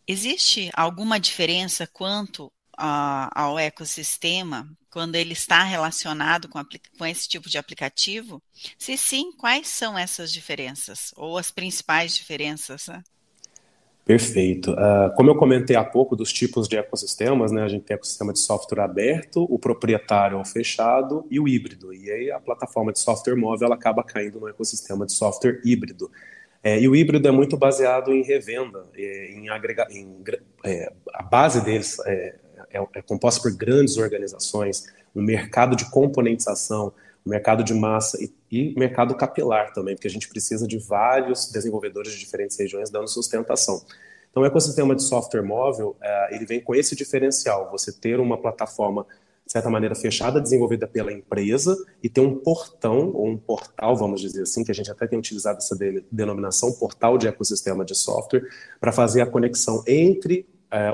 Existe alguma diferença quanto ao ecossistema quando ele está relacionado com esse tipo de aplicativo? Se sim, quais são essas diferenças? Ou as principais diferenças, né? Perfeito. Como eu comentei há pouco dos tipos de ecossistemas, né, a gente tem ecossistema de software aberto, o proprietário ou fechado e o híbrido. E aí a plataforma de software móvel ela acaba caindo no ecossistema de software híbrido. E o híbrido é muito baseado em revenda, a base deles é composta por grandes organizações, um mercado de componentização, um mercado de massa e mercado capilar também, porque a gente precisa de vários desenvolvedores de diferentes regiões dando sustentação. Então, o ecossistema de software móvel, ele vem com esse diferencial, você ter uma plataforma, de certa maneira, fechada, desenvolvida pela empresa, e ter um portão, ou um portal, vamos dizer assim, que a gente até tem utilizado essa denominação, portal de ecossistema de software, para fazer a conexão entre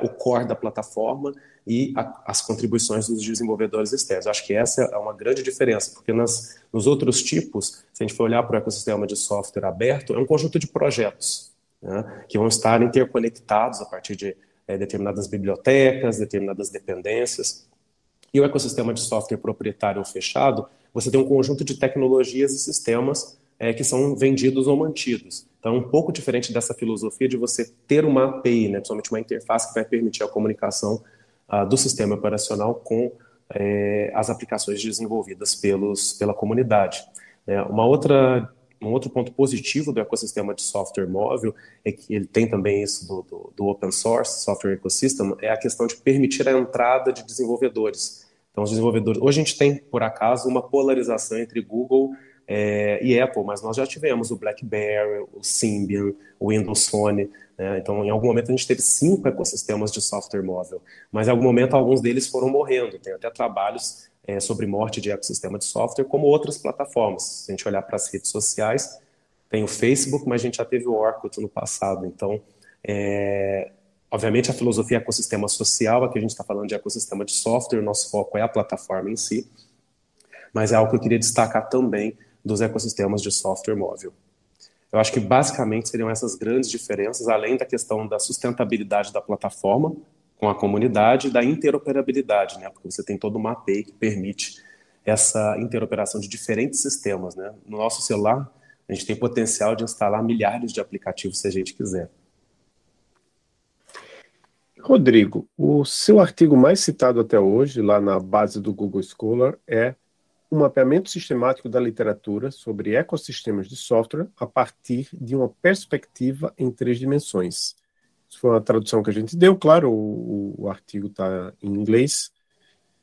o core da plataforma e as contribuições dos desenvolvedores externos. Eu acho que essa é uma grande diferença, porque nos outros tipos, se a gente for olhar para o ecossistema de software aberto, é um conjunto de projetos, né, que vão estar interconectados a partir de determinadas bibliotecas, determinadas dependências. E o ecossistema de software proprietário ou fechado, você tem um conjunto de tecnologias e sistemas que são vendidos ou mantidos. Então, é um pouco diferente dessa filosofia de você ter uma API, né, principalmente uma interface que vai permitir a comunicação do sistema operacional com as aplicações desenvolvidas pela comunidade. Um outro ponto positivo do ecossistema de software móvel é que ele tem também isso do open source, software ecosystem, é a questão de permitir a entrada de desenvolvedores. Então, os desenvolvedores... Hoje a gente tem, por acaso, uma polarização entre Google e Apple, mas nós já tivemos o BlackBerry, o Symbian, o Windows Phone, né? Então, em algum momento a gente teve 5 ecossistemas de software móvel, mas em algum momento alguns deles foram morrendo. Tem até trabalhos sobre morte de ecossistema de software, como outras plataformas. Se a gente olhar para as redes sociais, tem o Facebook, mas a gente já teve o Orkut no passado. Então, obviamente a filosofia é ecossistema social, aqui a gente está falando de ecossistema de software, o nosso foco é a plataforma em si, mas é algo que eu queria destacar também dos ecossistemas de software móvel. Eu acho que basicamente seriam essas grandes diferenças, além da questão da sustentabilidade da plataforma com a comunidade e da interoperabilidade, né? Porque você tem toda uma API que permite essa interoperação de diferentes sistemas, né? No nosso celular, a gente tem potencial de instalar milhares de aplicativos se a gente quiser. Rodrigo, o seu artigo mais citado até hoje, lá na base do Google Scholar, é um mapeamento sistemático da literatura sobre ecossistemas de software a partir de uma perspectiva em 3 dimensões. Isso foi uma tradução que a gente deu, claro, o artigo está em inglês,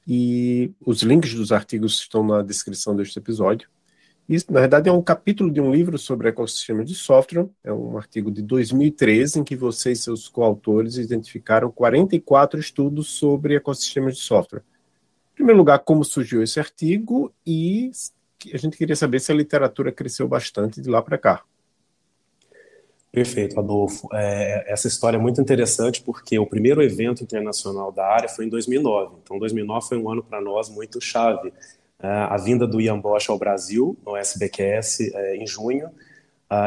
e os links dos artigos estão na descrição deste episódio. Isso, na verdade, é um capítulo de um livro sobre ecossistemas de software, é um artigo de 2013, em que você e seus coautores identificaram 44 estudos sobre ecossistemas de software. Em primeiro lugar, como surgiu esse artigo, e a gente queria saber se a literatura cresceu bastante de lá para cá. Perfeito, Adolfo. Essa história é muito interessante porque o primeiro evento internacional da área foi em 2009. Então, 2009 foi um ano para nós muito chave. A vinda do Ian Bosch ao Brasil, no SBQS, em junho.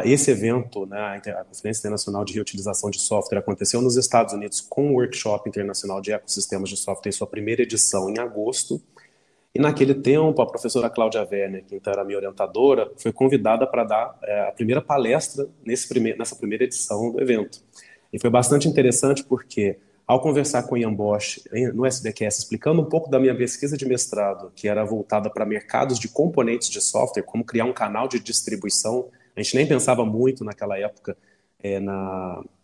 Esse evento, né, a Conferência Internacional de Reutilização de Software, aconteceu nos Estados Unidos com o Workshop Internacional de Ecossistemas de Software em sua primeira edição em agosto. E naquele tempo, a professora Cláudia Werner, que então era minha orientadora, foi convidada para dar a primeira palestra nessa primeira edição do evento. E foi bastante interessante porque, ao conversar com o Ian Bosch no SBQS, explicando um pouco da minha pesquisa de mestrado, que era voltada para mercados de componentes de software, como criar um canal de distribuição, a gente nem pensava muito naquela época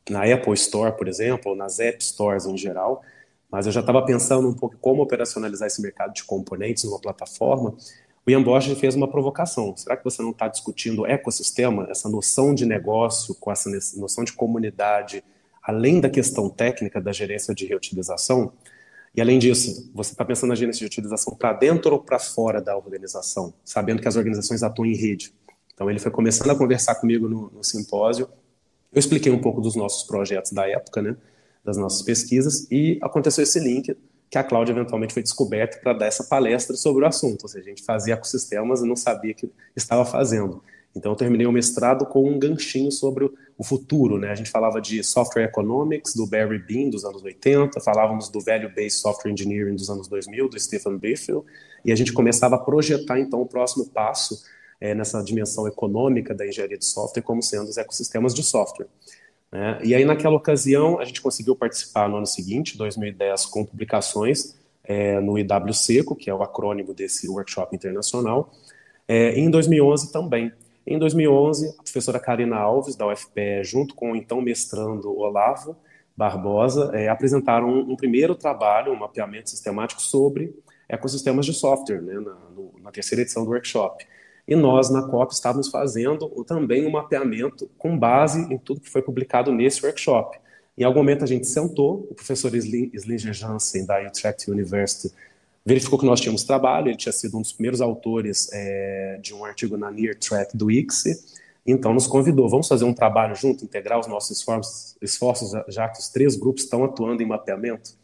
na Apple Store, por exemplo, ou nas App Stores em geral, mas eu já estava pensando um pouco como operacionalizar esse mercado de componentes numa plataforma. O Ian Bosch fez uma provocação. Será que você não está discutindo ecossistema, essa noção de negócio com essa noção de comunidade, além da questão técnica da gerência de reutilização? E além disso, você está pensando na gerência de utilização para dentro ou para fora da organização, sabendo que as organizações atuam em rede. Então ele foi começando a conversar comigo no simpósio. Eu expliquei um pouco dos nossos projetos da época, né, das nossas pesquisas, e aconteceu esse link que a Cláudia eventualmente foi descoberta para dar essa palestra sobre o assunto. Ou seja, a gente fazia ecossistemas e não sabia que estava fazendo. Então eu terminei o mestrado com um ganchinho sobre o futuro, né? A gente falava de Software Economics, do Barry Bean, dos anos 80, falávamos do Value-Based Software Engineering dos anos 2000, do Stephen Biffle, e a gente começava a projetar, então, o próximo passo nessa dimensão econômica da engenharia de software como sendo os ecossistemas de software. E aí, naquela ocasião, a gente conseguiu participar no ano seguinte, 2010, com publicações no IWSECO, que é o acrônimo desse workshop internacional, e em 2011 também. Em 2011, a professora Karina Alves, da UFPE, junto com o então mestrando Olavo Barbosa, apresentaram um primeiro trabalho, um mapeamento sistemático sobre ecossistemas de software, né, na terceira edição do workshop. E nós, na COP, estávamos fazendo também um mapeamento com base em tudo que foi publicado nesse workshop. Em algum momento a gente sentou, o professor Slinger Jansen, da Utrecht University, verificou que nós tínhamos trabalho, ele tinha sido um dos primeiros autores de um artigo na Near Track do ICSE, então nos convidou, vamos fazer um trabalho junto, integrar os nossos esforços, já que os 3 grupos estão atuando em mapeamento.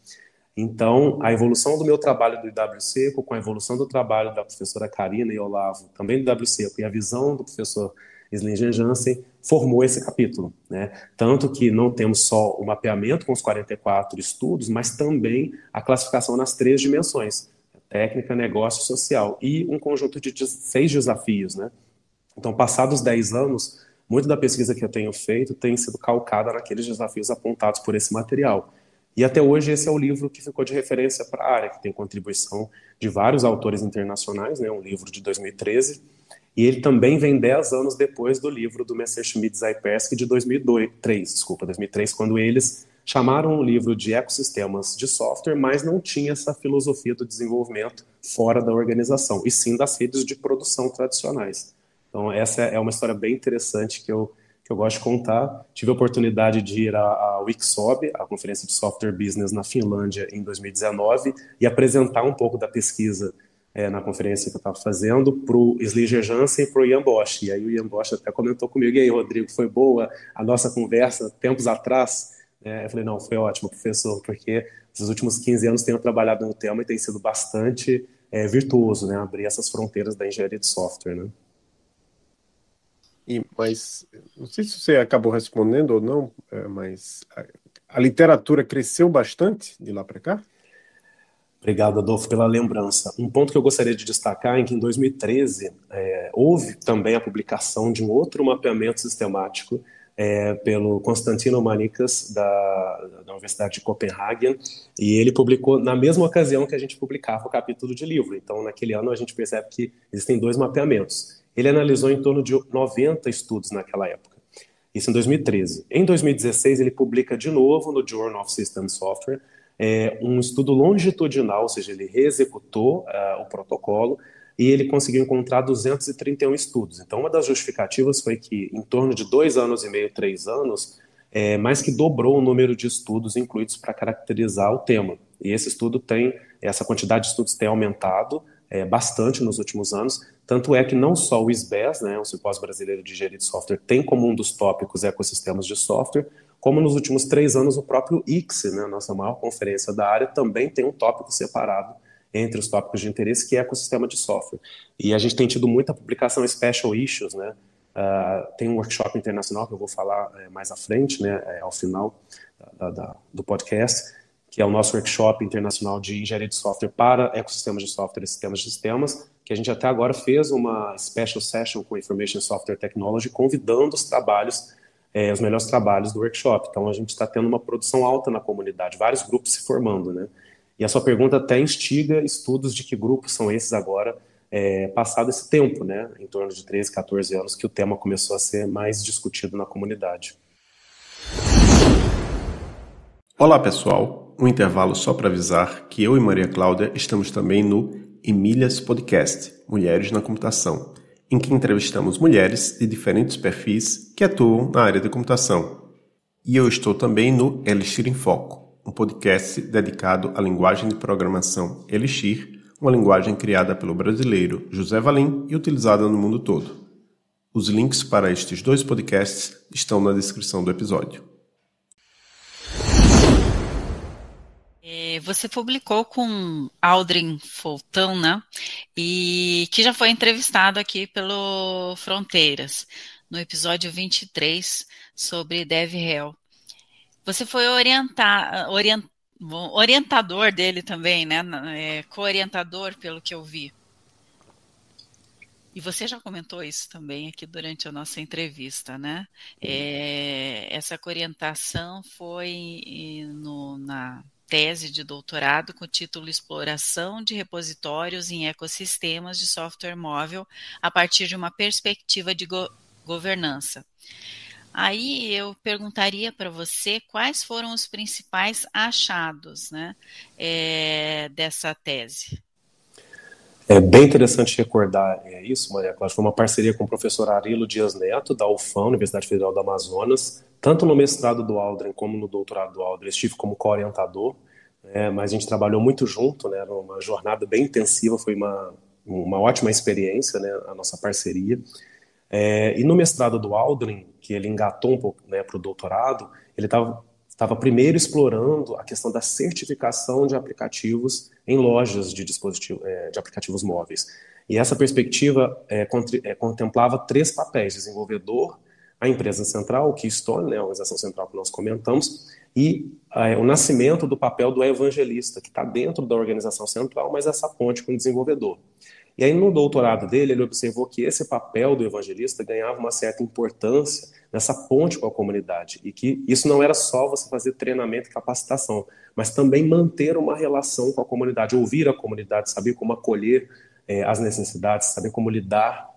Então, a evolução do meu trabalho do IWSECO, com a evolução do trabalho da professora Karina e Olavo, também do IWSECO, e a visão do professor Slinger Jansen, formou esse capítulo, né? Tanto que não temos só o mapeamento com os 44 estudos, mas também a classificação nas 3 dimensões, técnica, negócio e social, e um conjunto de 6 desafios, né? Então, passados 10 anos, muito da pesquisa que eu tenho feito tem sido calcada naqueles desafios apontados por esse material. E até hoje esse é o livro que ficou de referência para a área, que tem contribuição de vários autores internacionais, né, um livro de 2013, e ele também vem 10 anos depois do livro do Messerschmitt Zypersky de 2003, quando eles chamaram o livro de ecossistemas de software, mas não tinha essa filosofia do desenvolvimento fora da organização, e sim das redes de produção tradicionais. Então essa é uma história bem interessante que eu gosto de contar. Tive a oportunidade de ir à Wiksob, a Conferência de Software Business na Finlândia, em 2019, e apresentar um pouco da pesquisa na conferência que eu estava fazendo para o Slinger Jansen e para o Ian Bosch. E aí o Ian Bosch até comentou comigo: e aí, Rodrigo, foi boa a nossa conversa tempos atrás? Eu falei: não, foi ótimo, professor, porque esses últimos 15 anos tenho trabalhado no tema e tem sido bastante virtuoso, né, abrir essas fronteiras da engenharia de software, né? Mas não sei se você acabou respondendo ou não, mas a literatura cresceu bastante de lá para cá? Obrigado, Adolfo, pela lembrança. Um ponto que eu gostaria de destacar é que em 2013 houve também a publicação de um outro mapeamento sistemático pelo Constantino Manikas, da Universidade de Copenhague, e ele publicou na mesma ocasião que a gente publicava o capítulo de livro. Então, naquele ano, a gente percebe que existem dois mapeamentos. Ele analisou em torno de 90 estudos naquela época. Isso em 2013. Em 2016, ele publica de novo no Journal of System Software um estudo longitudinal, ou seja, ele reexecutou o protocolo e ele conseguiu encontrar 231 estudos. Então, uma das justificativas foi que, em torno de 2 anos e meio, 3 anos, mais que dobrou o número de estudos incluídos para caracterizar o tema. E essa quantidade de estudos tem aumentado bastante nos últimos anos. Tanto é que não só o SBES, né, o Simpósio Brasileiro de Engenharia de Software, tem como um dos tópicos ecossistemas de software, como nos últimos 3 anos o próprio ICSE, né, a nossa maior conferência da área, também tem um tópico separado entre os tópicos de interesse, que é ecossistema de software. E a gente tem tido muita publicação em special issues, né? Tem um workshop internacional que eu vou falar mais à frente, né, ao final do podcast, que é o nosso workshop internacional de engenharia de software para ecossistemas de software e sistemas de sistemas, que a gente até agora fez uma special session com Information Software Technology, convidando os melhores trabalhos do workshop. Então, a gente está tendo uma produção alta na comunidade, vários grupos se formando, né? E a sua pergunta até instiga estudos de que grupos são esses agora, passado esse tempo, né? Em torno de 13, 14 anos, que o tema começou a ser mais discutido na comunidade. Olá, pessoal. Um intervalo só para avisar que eu e Maria Cláudia estamos também no Emílias Podcast, Mulheres na Computação, em que entrevistamos mulheres de diferentes perfis que atuam na área de computação. E eu estou também no Elixir em Foco, um podcast dedicado à linguagem de programação Elixir, uma linguagem criada pelo brasileiro José Valim e utilizada no mundo todo. Os links para estes 2 podcasts estão na descrição do episódio. Você publicou com Aldrin Foltão, né? E que já foi entrevistado aqui pelo Fronteiras, no episódio 23, sobre DevRel. Você foi orientador dele também, né? Co-orientador, pelo que eu vi. E você já comentou isso também aqui durante a nossa entrevista, né? Essa co-orientação foi na tese de doutorado com o título Exploração de Repositórios em Ecossistemas de Software Móvel a partir de uma perspectiva de governança. Aí eu perguntaria para você quais foram os principais achados, né, dessa tese. É bem interessante recordar isso, Maria Cláudia. Foi uma parceria com o professor Arilo Dias Neto, da UFAM, Universidade Federal do Amazonas. Tanto no mestrado do Aldrin como no doutorado do Aldrin, estive como co-orientador, mas a gente trabalhou muito junto, né, era uma jornada bem intensiva, foi uma ótima experiência, né, a nossa parceria. E no mestrado do Aldrin, que ele engatou um pouco, né, para o doutorado, ele estava primeiro explorando a questão da certificação de aplicativos em lojas de aplicativos móveis. E essa perspectiva contemplava 3 papéis: desenvolvedor, a empresa central, o Keystone, né, a organização central que nós comentamos, e o nascimento do papel do evangelista, que está dentro da organização central, mas essa ponte com o desenvolvedor. E aí, no doutorado dele, ele observou que esse papel do evangelista ganhava uma certa importância nessa ponte com a comunidade, e que isso não era só você fazer treinamento e capacitação, mas também manter uma relação com a comunidade, ouvir a comunidade, saber como acolher as necessidades, saber como lidar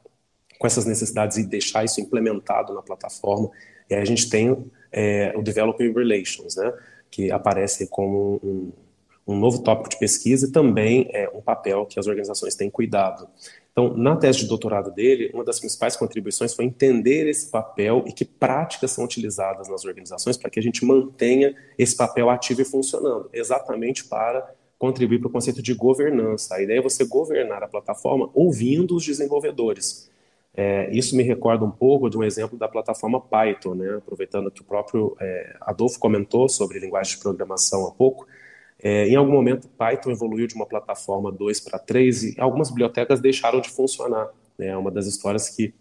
com essas necessidades e deixar isso implementado na plataforma. E aí a gente tem o Developer Relations, né, que aparece como um novo tópico de pesquisa e também um papel que as organizações têm cuidado. Então, na tese de doutorado dele, uma das principais contribuições foi entender esse papel e que práticas são utilizadas nas organizações para que a gente mantenha esse papel ativo e funcionando, exatamente para contribuir para o conceito de governança. A ideia é você governar a plataforma ouvindo os desenvolvedores. Isso me recorda um pouco de um exemplo da plataforma Python, né? Aproveitando que o próprio Adolfo comentou sobre linguagem de programação há pouco. Em algum momento, Python evoluiu de uma plataforma 2 para 3 e algumas bibliotecas deixaram de funcionar. É uma das histórias que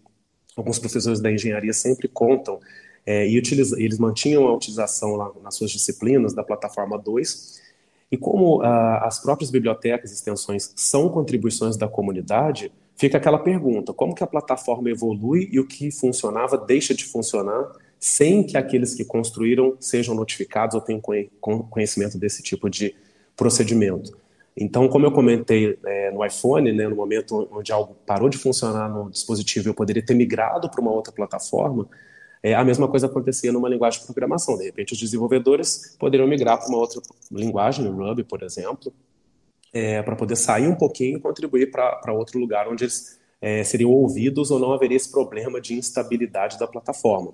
alguns professores da engenharia sempre contam, eles mantinham a utilização lá nas suas disciplinas da plataforma 2, e como as próprias bibliotecas e extensões são contribuições da comunidade, fica aquela pergunta, como que a plataforma evolui e o que funcionava deixa de funcionar sem que aqueles que construíram sejam notificados ou tenham conhecimento desse tipo de procedimento. Então, como eu comentei no iPhone, né, no momento onde algo parou de funcionar no dispositivo, eu poderia ter migrado para uma outra plataforma, a mesma coisa acontecia numa linguagem de programação. De repente, os desenvolvedores poderiam migrar para uma outra linguagem, no Ruby, por exemplo, para poder sair um pouquinho e contribuir para outro lugar onde eles seriam ouvidos ou não haveria esse problema de instabilidade da plataforma.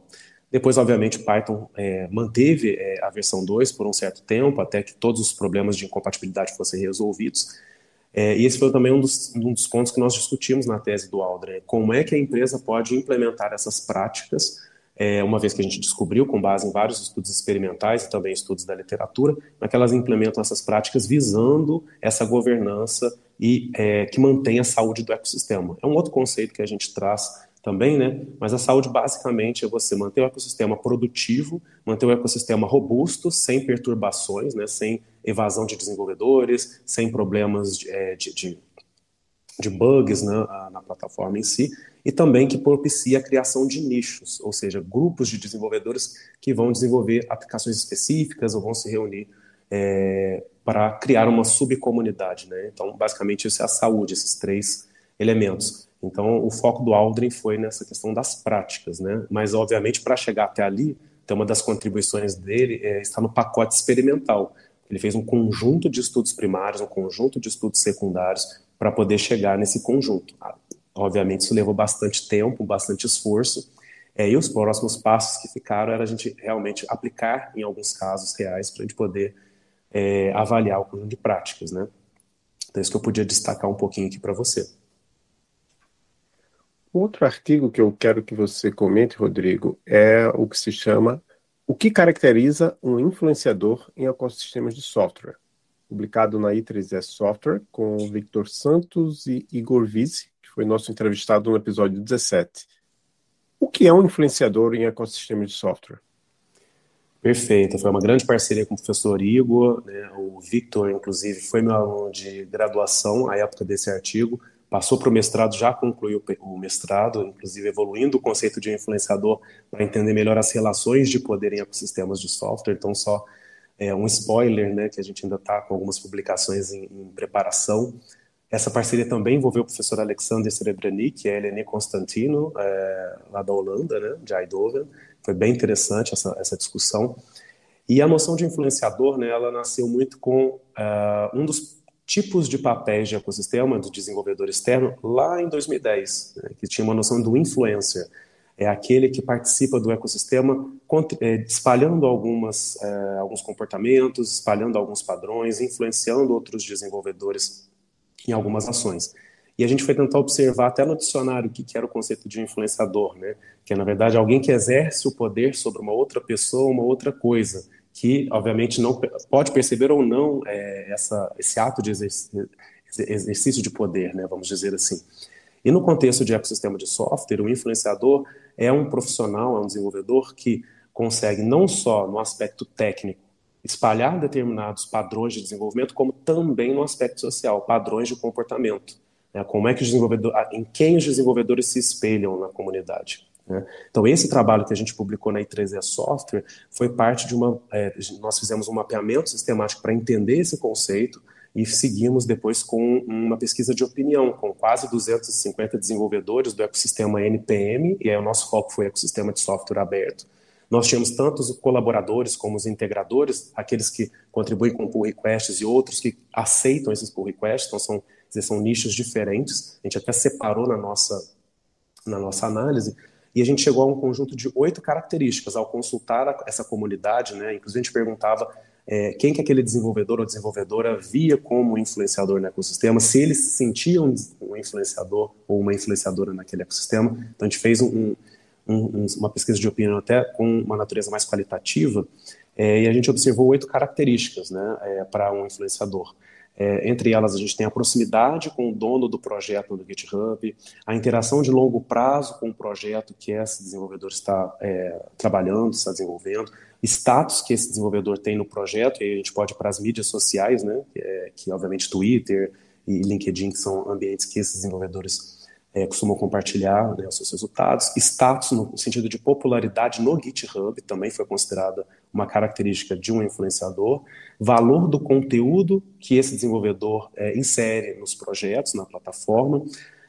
Depois, obviamente, Python manteve a versão 2 por um certo tempo, até que todos os problemas de incompatibilidade fossem resolvidos. E esse foi também um dos pontos que nós discutimos na tese do Aldrin. Como é que a empresa pode implementar essas práticas, uma vez que a gente descobriu, com base em vários estudos experimentais e também estudos da literatura, mas que elas implementam essas práticas visando essa governança e que mantém a saúde do ecossistema. É um outro conceito que a gente traz também, né? Mas a saúde basicamente é você manter o ecossistema produtivo, manter o ecossistema robusto, sem perturbações, né? Sem evasão de desenvolvedores, sem problemas de bugs, né, na plataforma em si, e também que propicia a criação de nichos, ou seja, grupos de desenvolvedores que vão desenvolver aplicações específicas ou vão se reunir para criar uma subcomunidade, né? Então, basicamente, isso é a saúde, esses três elementos. Então, o foco do Aldrin foi nessa questão das práticas, né? Mas, obviamente, para chegar até ali, então, uma das contribuições dele está no pacote experimental. Ele fez um conjunto de estudos primários, um conjunto de estudos secundários para poder chegar nesse conjunto. Obviamente, isso levou bastante tempo, bastante esforço, e os próximos passos que ficaram era a gente realmente aplicar em alguns casos reais para a gente poder avaliar o conjunto de práticas, né? Então, isso que eu podia destacar um pouquinho aqui para você. Outro artigo que eu quero que você comente, Rodrigo, é o que se chama O que caracteriza um influenciador em ecossistemas de software, publicado na I3E Software, com Victor Santos e Igor Vise, que foi nosso entrevistado no episódio 17. O que é um influenciador em ecossistemas de software? Perfeito, foi uma grande parceria com o professor Igor, né? O Victor, inclusive, foi meu aluno de graduação à época desse artigo, passou para o mestrado, já concluiu o mestrado, inclusive evoluindo o conceito de influenciador para entender melhor as relações de poder em ecossistemas de software. Então, só um spoiler, né, que a gente ainda está com algumas publicações em preparação. Essa parceria também envolveu o professor Alexander Srebrenik e a Helene Constantino, lá da Holanda, né, de Eindhoven. Foi bem interessante essa discussão. E a noção de influenciador, né, ela nasceu muito com um dos tipos de papéis de ecossistema do desenvolvedor externo lá em 2010, né, que tinha uma noção do influencer. É aquele que participa do ecossistema espalhando alguns comportamentos, espalhando alguns padrões, influenciando outros desenvolvedores em algumas ações. E a gente foi tentar observar até no dicionário o que era o conceito de influenciador, né? Que é, na verdade, alguém que exerce o poder sobre uma outra pessoa, uma outra coisa, que, obviamente, não pode perceber ou não esse ato de exercício de poder, né? Vamos dizer assim. E no contexto de ecossistema de software, o influenciador é um profissional, é um desenvolvedor que consegue não só no aspecto técnico espalhar determinados padrões de desenvolvimento, como também no aspecto social, padrões de comportamento. Né? Como é que em quem os desenvolvedores se espelham na comunidade. Né? Então, esse trabalho que a gente publicou na I3E Software foi parte de nós fizemos um mapeamento sistemático para entender esse conceito e seguimos depois com uma pesquisa de opinião, com quase 250 desenvolvedores do ecossistema NPM, e aí o nosso foco foi ecossistema de software aberto. Nós tínhamos tanto os colaboradores como os integradores, aqueles que contribuem com pull requests e outros que aceitam esses pull requests, então são nichos diferentes, a gente até separou na nossa análise, e a gente chegou a um conjunto de 8 características ao consultar essa comunidade, né? Inclusive a gente perguntava quem que aquele desenvolvedor ou desenvolvedora via como influenciador no ecossistema, se eles se sentiam um influenciador ou uma influenciadora naquele ecossistema. Então a gente fez uma pesquisa de opinião até com uma natureza mais qualitativa, e a gente observou 8 características, né, para um influenciador. Entre elas, a gente tem a proximidade com o dono do projeto no GitHub, a interação de longo prazo com o projeto que esse desenvolvedor está trabalhando, está desenvolvendo, status que esse desenvolvedor tem no projeto, e aí a gente pode ir para as mídias sociais, né, que obviamente Twitter e LinkedIn, que são ambientes que esses desenvolvedores costumam compartilhar, né, os seus resultados. Status no sentido de popularidade no GitHub também foi considerada uma característica de um influenciador. Valor do conteúdo que esse desenvolvedor insere nos projetos, na plataforma.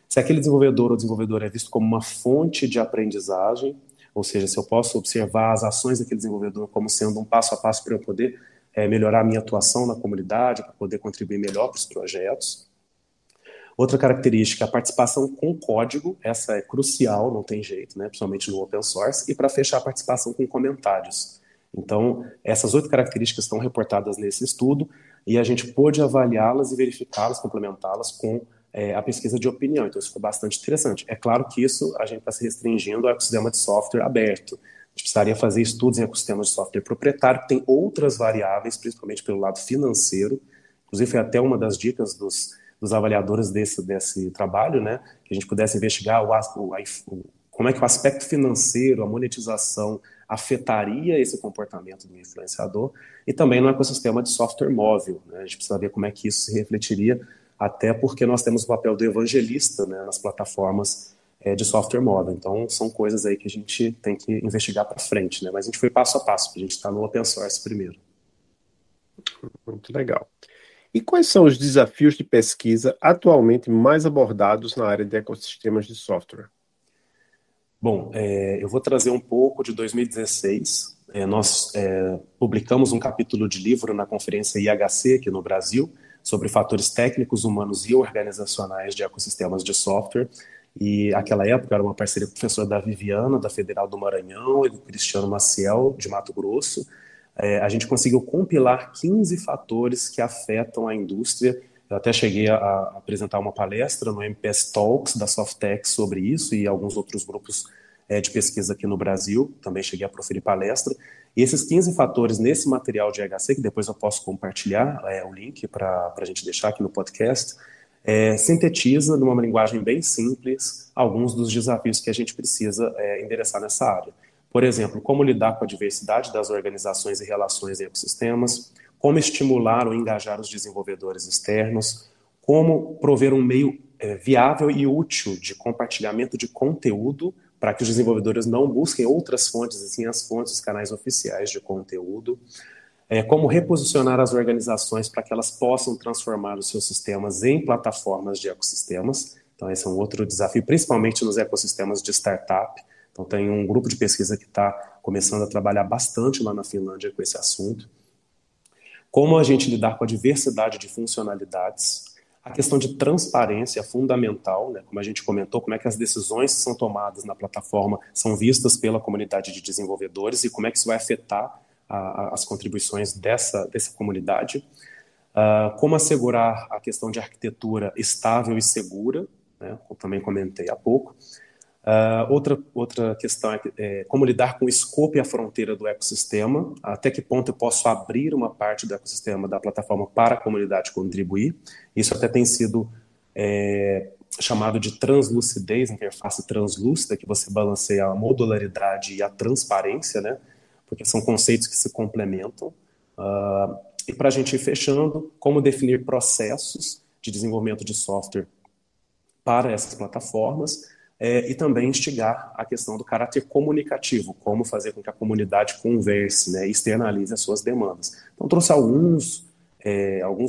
Se aquele desenvolvedor ou desenvolvedora é visto como uma fonte de aprendizagem, ou seja, se eu posso observar as ações daquele desenvolvedor como sendo um passo a passo para eu poder melhorar a minha atuação na comunidade, para poder contribuir melhor para os projetos. Outra característica, a participação com código, essa é crucial, não tem jeito, né, principalmente no open source, e para fechar, a participação com comentários. Então, essas 8 características estão reportadas nesse estudo e a gente pôde avaliá-las e verificá-las, complementá-las com a pesquisa de opinião. Então, isso foi bastante interessante. É claro que isso a gente está se restringindo ao ecossistema de software aberto. A gente precisaria fazer estudos em ecossistemas de software proprietário, que tem outras variáveis, principalmente pelo lado financeiro. Inclusive, foi até uma das dicas dos avaliadores desse trabalho, né, que a gente pudesse investigar como é que o aspecto financeiro, a monetização, afetaria esse comportamento do influenciador, e também no ecossistema de software móvel, né, a gente precisa ver como é que isso se refletiria, até porque nós temos o papel do evangelista, né, nas plataformas de software móvel. Então, são coisas aí que a gente tem que investigar para frente, né, mas a gente foi passo a passo, a gente está no open source primeiro. Muito legal. E quais são os desafios de pesquisa atualmente mais abordados na área de ecossistemas de software? Bom, eu vou trazer um pouco de 2016. Nós publicamos um capítulo de livro na conferência IHC aqui no Brasil sobre fatores técnicos, humanos e organizacionais de ecossistemas de software. E naquela época era uma parceria com o professor Davi Viana, da Federal do Maranhão, e do Cristiano Maciel, de Mato Grosso. A gente conseguiu compilar 15 fatores que afetam a indústria. Eu até cheguei a apresentar uma palestra no MPS Talks da Softex sobre isso e alguns outros grupos de pesquisa aqui no Brasil. Também cheguei a proferir palestra. E esses 15 fatores nesse material de EHC, que depois eu posso compartilhar o link para a gente deixar aqui no podcast, sintetiza, de uma linguagem bem simples, alguns dos desafios que a gente precisa endereçar nessa área. Por exemplo, como lidar com a diversidade das organizações e relações em ecossistemas, como estimular ou engajar os desenvolvedores externos, como prover um meio viável e útil de compartilhamento de conteúdo para que os desenvolvedores não busquem outras fontes, assim as fontes dos canais oficiais de conteúdo, como reposicionar as organizações para que elas possam transformar os seus sistemas em plataformas de ecossistemas. Então, esse é um outro desafio, principalmente nos ecossistemas de startup. Então, tem um grupo de pesquisa que está começando a trabalhar bastante lá na Finlândia com esse assunto. Como a gente lidar com a diversidade de funcionalidades. A questão de transparência é fundamental, né? Como a gente comentou, como é que as decisões que são tomadas na plataforma são vistas pela comunidade de desenvolvedores e como é que isso vai afetar as contribuições dessa comunidade. Como assegurar a questão de arquitetura estável e segura, né? Eu também comentei há pouco. Outra questão é como lidar com o escopo e a fronteira do ecossistema, até que ponto eu posso abrir uma parte do ecossistema da plataforma para a comunidade contribuir. Isso até tem sido chamado de translucidez, interface translúcida, que você balanceia a modularidade e a transparência, né? Porque são conceitos que se complementam. E para a gente ir fechando, como definir processos de desenvolvimento de software para essas plataformas, e também instigar a questão do caráter comunicativo, como fazer com que a comunidade converse, né, e externalize as suas demandas. Então, trouxe alguns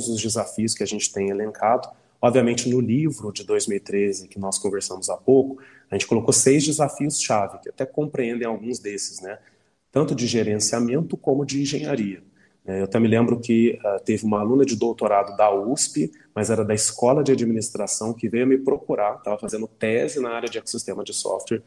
dos desafios que a gente tem elencado. Obviamente, no livro de 2013, que nós conversamos há pouco, a gente colocou 6 desafios-chave, que até compreendem alguns desses, né, tanto de gerenciamento como de engenharia. Eu até me lembro que teve uma aluna de doutorado da USP, mas era da Escola de Administração, que veio me procurar, estava fazendo tese na área de ecossistema de software,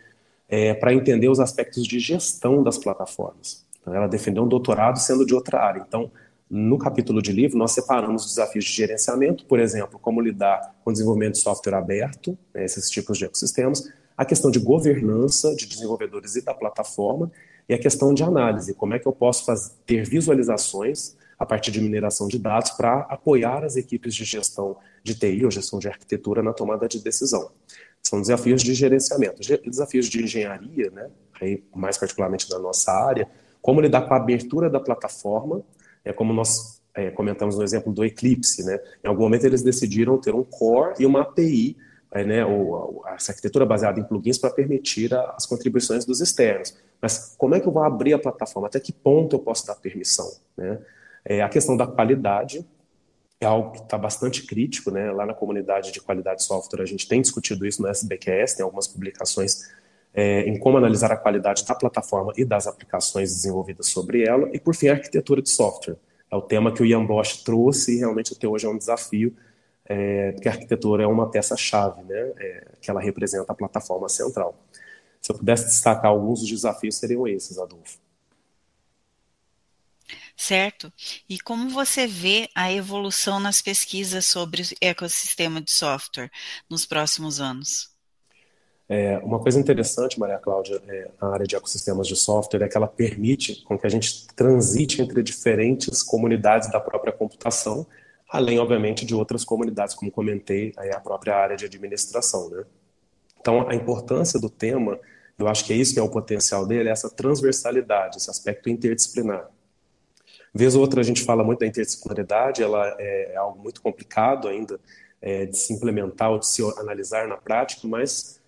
para entender os aspectos de gestão das plataformas. Então, ela defendeu um doutorado sendo de outra área. Então, no capítulo de livro, nós separamos os desafios de gerenciamento, por exemplo, como lidar com o desenvolvimento de software aberto, esses tipos de ecossistemas, a questão de governança de desenvolvedores e da plataforma, e a questão de análise, como é que eu posso ter visualizações a partir de mineração de dados para apoiar as equipes de gestão de TI ou gestão de arquitetura na tomada de decisão. São desafios de gerenciamento, desafios de engenharia, né? Aí, mais particularmente da nossa área, como lidar com a abertura da plataforma, como nós comentamos no exemplo do Eclipse, né? Em algum momento eles decidiram ter um core e uma API, né? Essa arquitetura baseada em plugins para permitir as contribuições dos externos. Mas como é que eu vou abrir a plataforma? Até que ponto eu posso dar permissão, né? A questão da qualidade é algo que está bastante crítico, né? Lá na comunidade de qualidade de software a gente tem discutido isso no SBQS, tem algumas publicações em como analisar a qualidade da plataforma e das aplicações desenvolvidas sobre ela, e por fim a arquitetura de software. É o tema que o Ian Bosch trouxe e realmente até hoje é um desafio, porque a arquitetura é uma peça-chave, né? Que ela representa a plataforma central. Se eu pudesse destacar alguns dos desafios, seriam esses, Adolfo. Certo. E como você vê a evolução nas pesquisas sobre o ecossistema de software nos próximos anos? Uma coisa interessante, Maria Cláudia, na área de ecossistemas de software é que ela permite com que a gente transite entre diferentes comunidades da própria computação, além, obviamente, de outras comunidades, como comentei, a própria área de administração, né? Então, a importância do tema, eu acho que é isso que é o potencial dele, é essa transversalidade, esse aspecto interdisciplinar. Vez ou outra a gente fala muito da interdisciplinaridade, ela é algo muito complicado ainda de se implementar ou de se analisar na prática, mas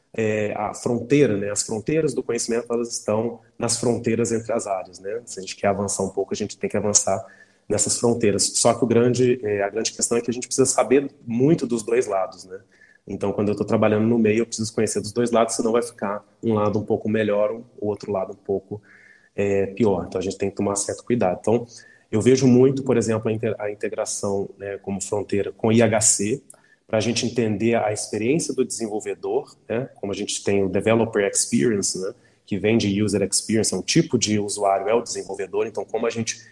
a fronteira, né, as fronteiras do conhecimento, elas estão nas fronteiras entre as áreas, né? Se a gente quer avançar um pouco, a gente tem que avançar nessas fronteiras. Só que a grande questão é que a gente precisa saber muito dos dois lados, né? Então, quando eu estou trabalhando no meio, eu preciso conhecer dos dois lados, senão vai ficar um lado um pouco melhor, o outro lado um pouco pior. Então, a gente tem que tomar certo cuidado. Então, eu vejo muito, por exemplo, a integração, né, como fronteira com o IHC, para a gente entender a experiência do desenvolvedor, né, como a gente tem o Developer Experience, né, que vem de User Experience, é um tipo de usuário, é o desenvolvedor, então como a gente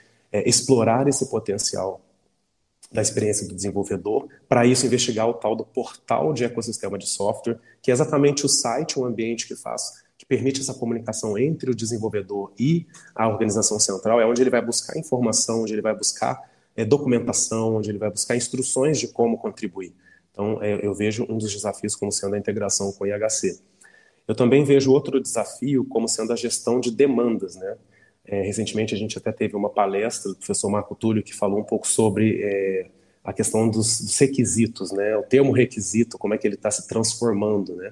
explorar esse potencial da experiência do desenvolvedor, para isso investigar o tal do portal de ecossistema de software, que é exatamente o site, um ambiente que permite essa comunicação entre o desenvolvedor e a organização central, é onde ele vai buscar informação, onde ele vai buscar documentação, onde ele vai buscar instruções de como contribuir. Então, eu vejo um dos desafios como sendo a integração com o IHC. Eu também vejo outro desafio como sendo a gestão de demandas, né? Recentemente a gente até teve uma palestra do professor Marco Túlio que falou um pouco sobre a questão dos requisitos, né? O termo requisito, como é que ele está se transformando, né,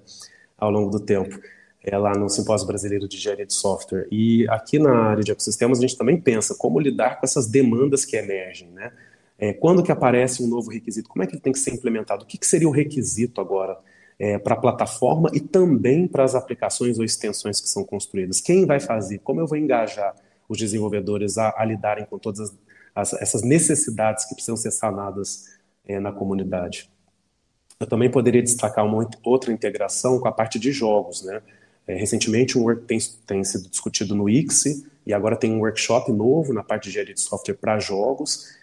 ao longo do tempo, lá no Simpósio Brasileiro de Engenharia de Software. E aqui na área de ecossistemas a gente também pensa como lidar com essas demandas que emergem, né? Quando que aparece um novo requisito, como é que ele tem que ser implementado? O que seria o requisito agora para a plataforma e também para as aplicações ou extensões que são construídas? Quem vai fazer? Como eu vou engajar os desenvolvedores a lidarem com todas essas necessidades que precisam ser sanadas na comunidade? Eu também poderia destacar uma outra integração com a parte de jogos, né? Recentemente tem sido discutido no ICSE e agora tem um workshop novo na parte de engenharia de software para jogos.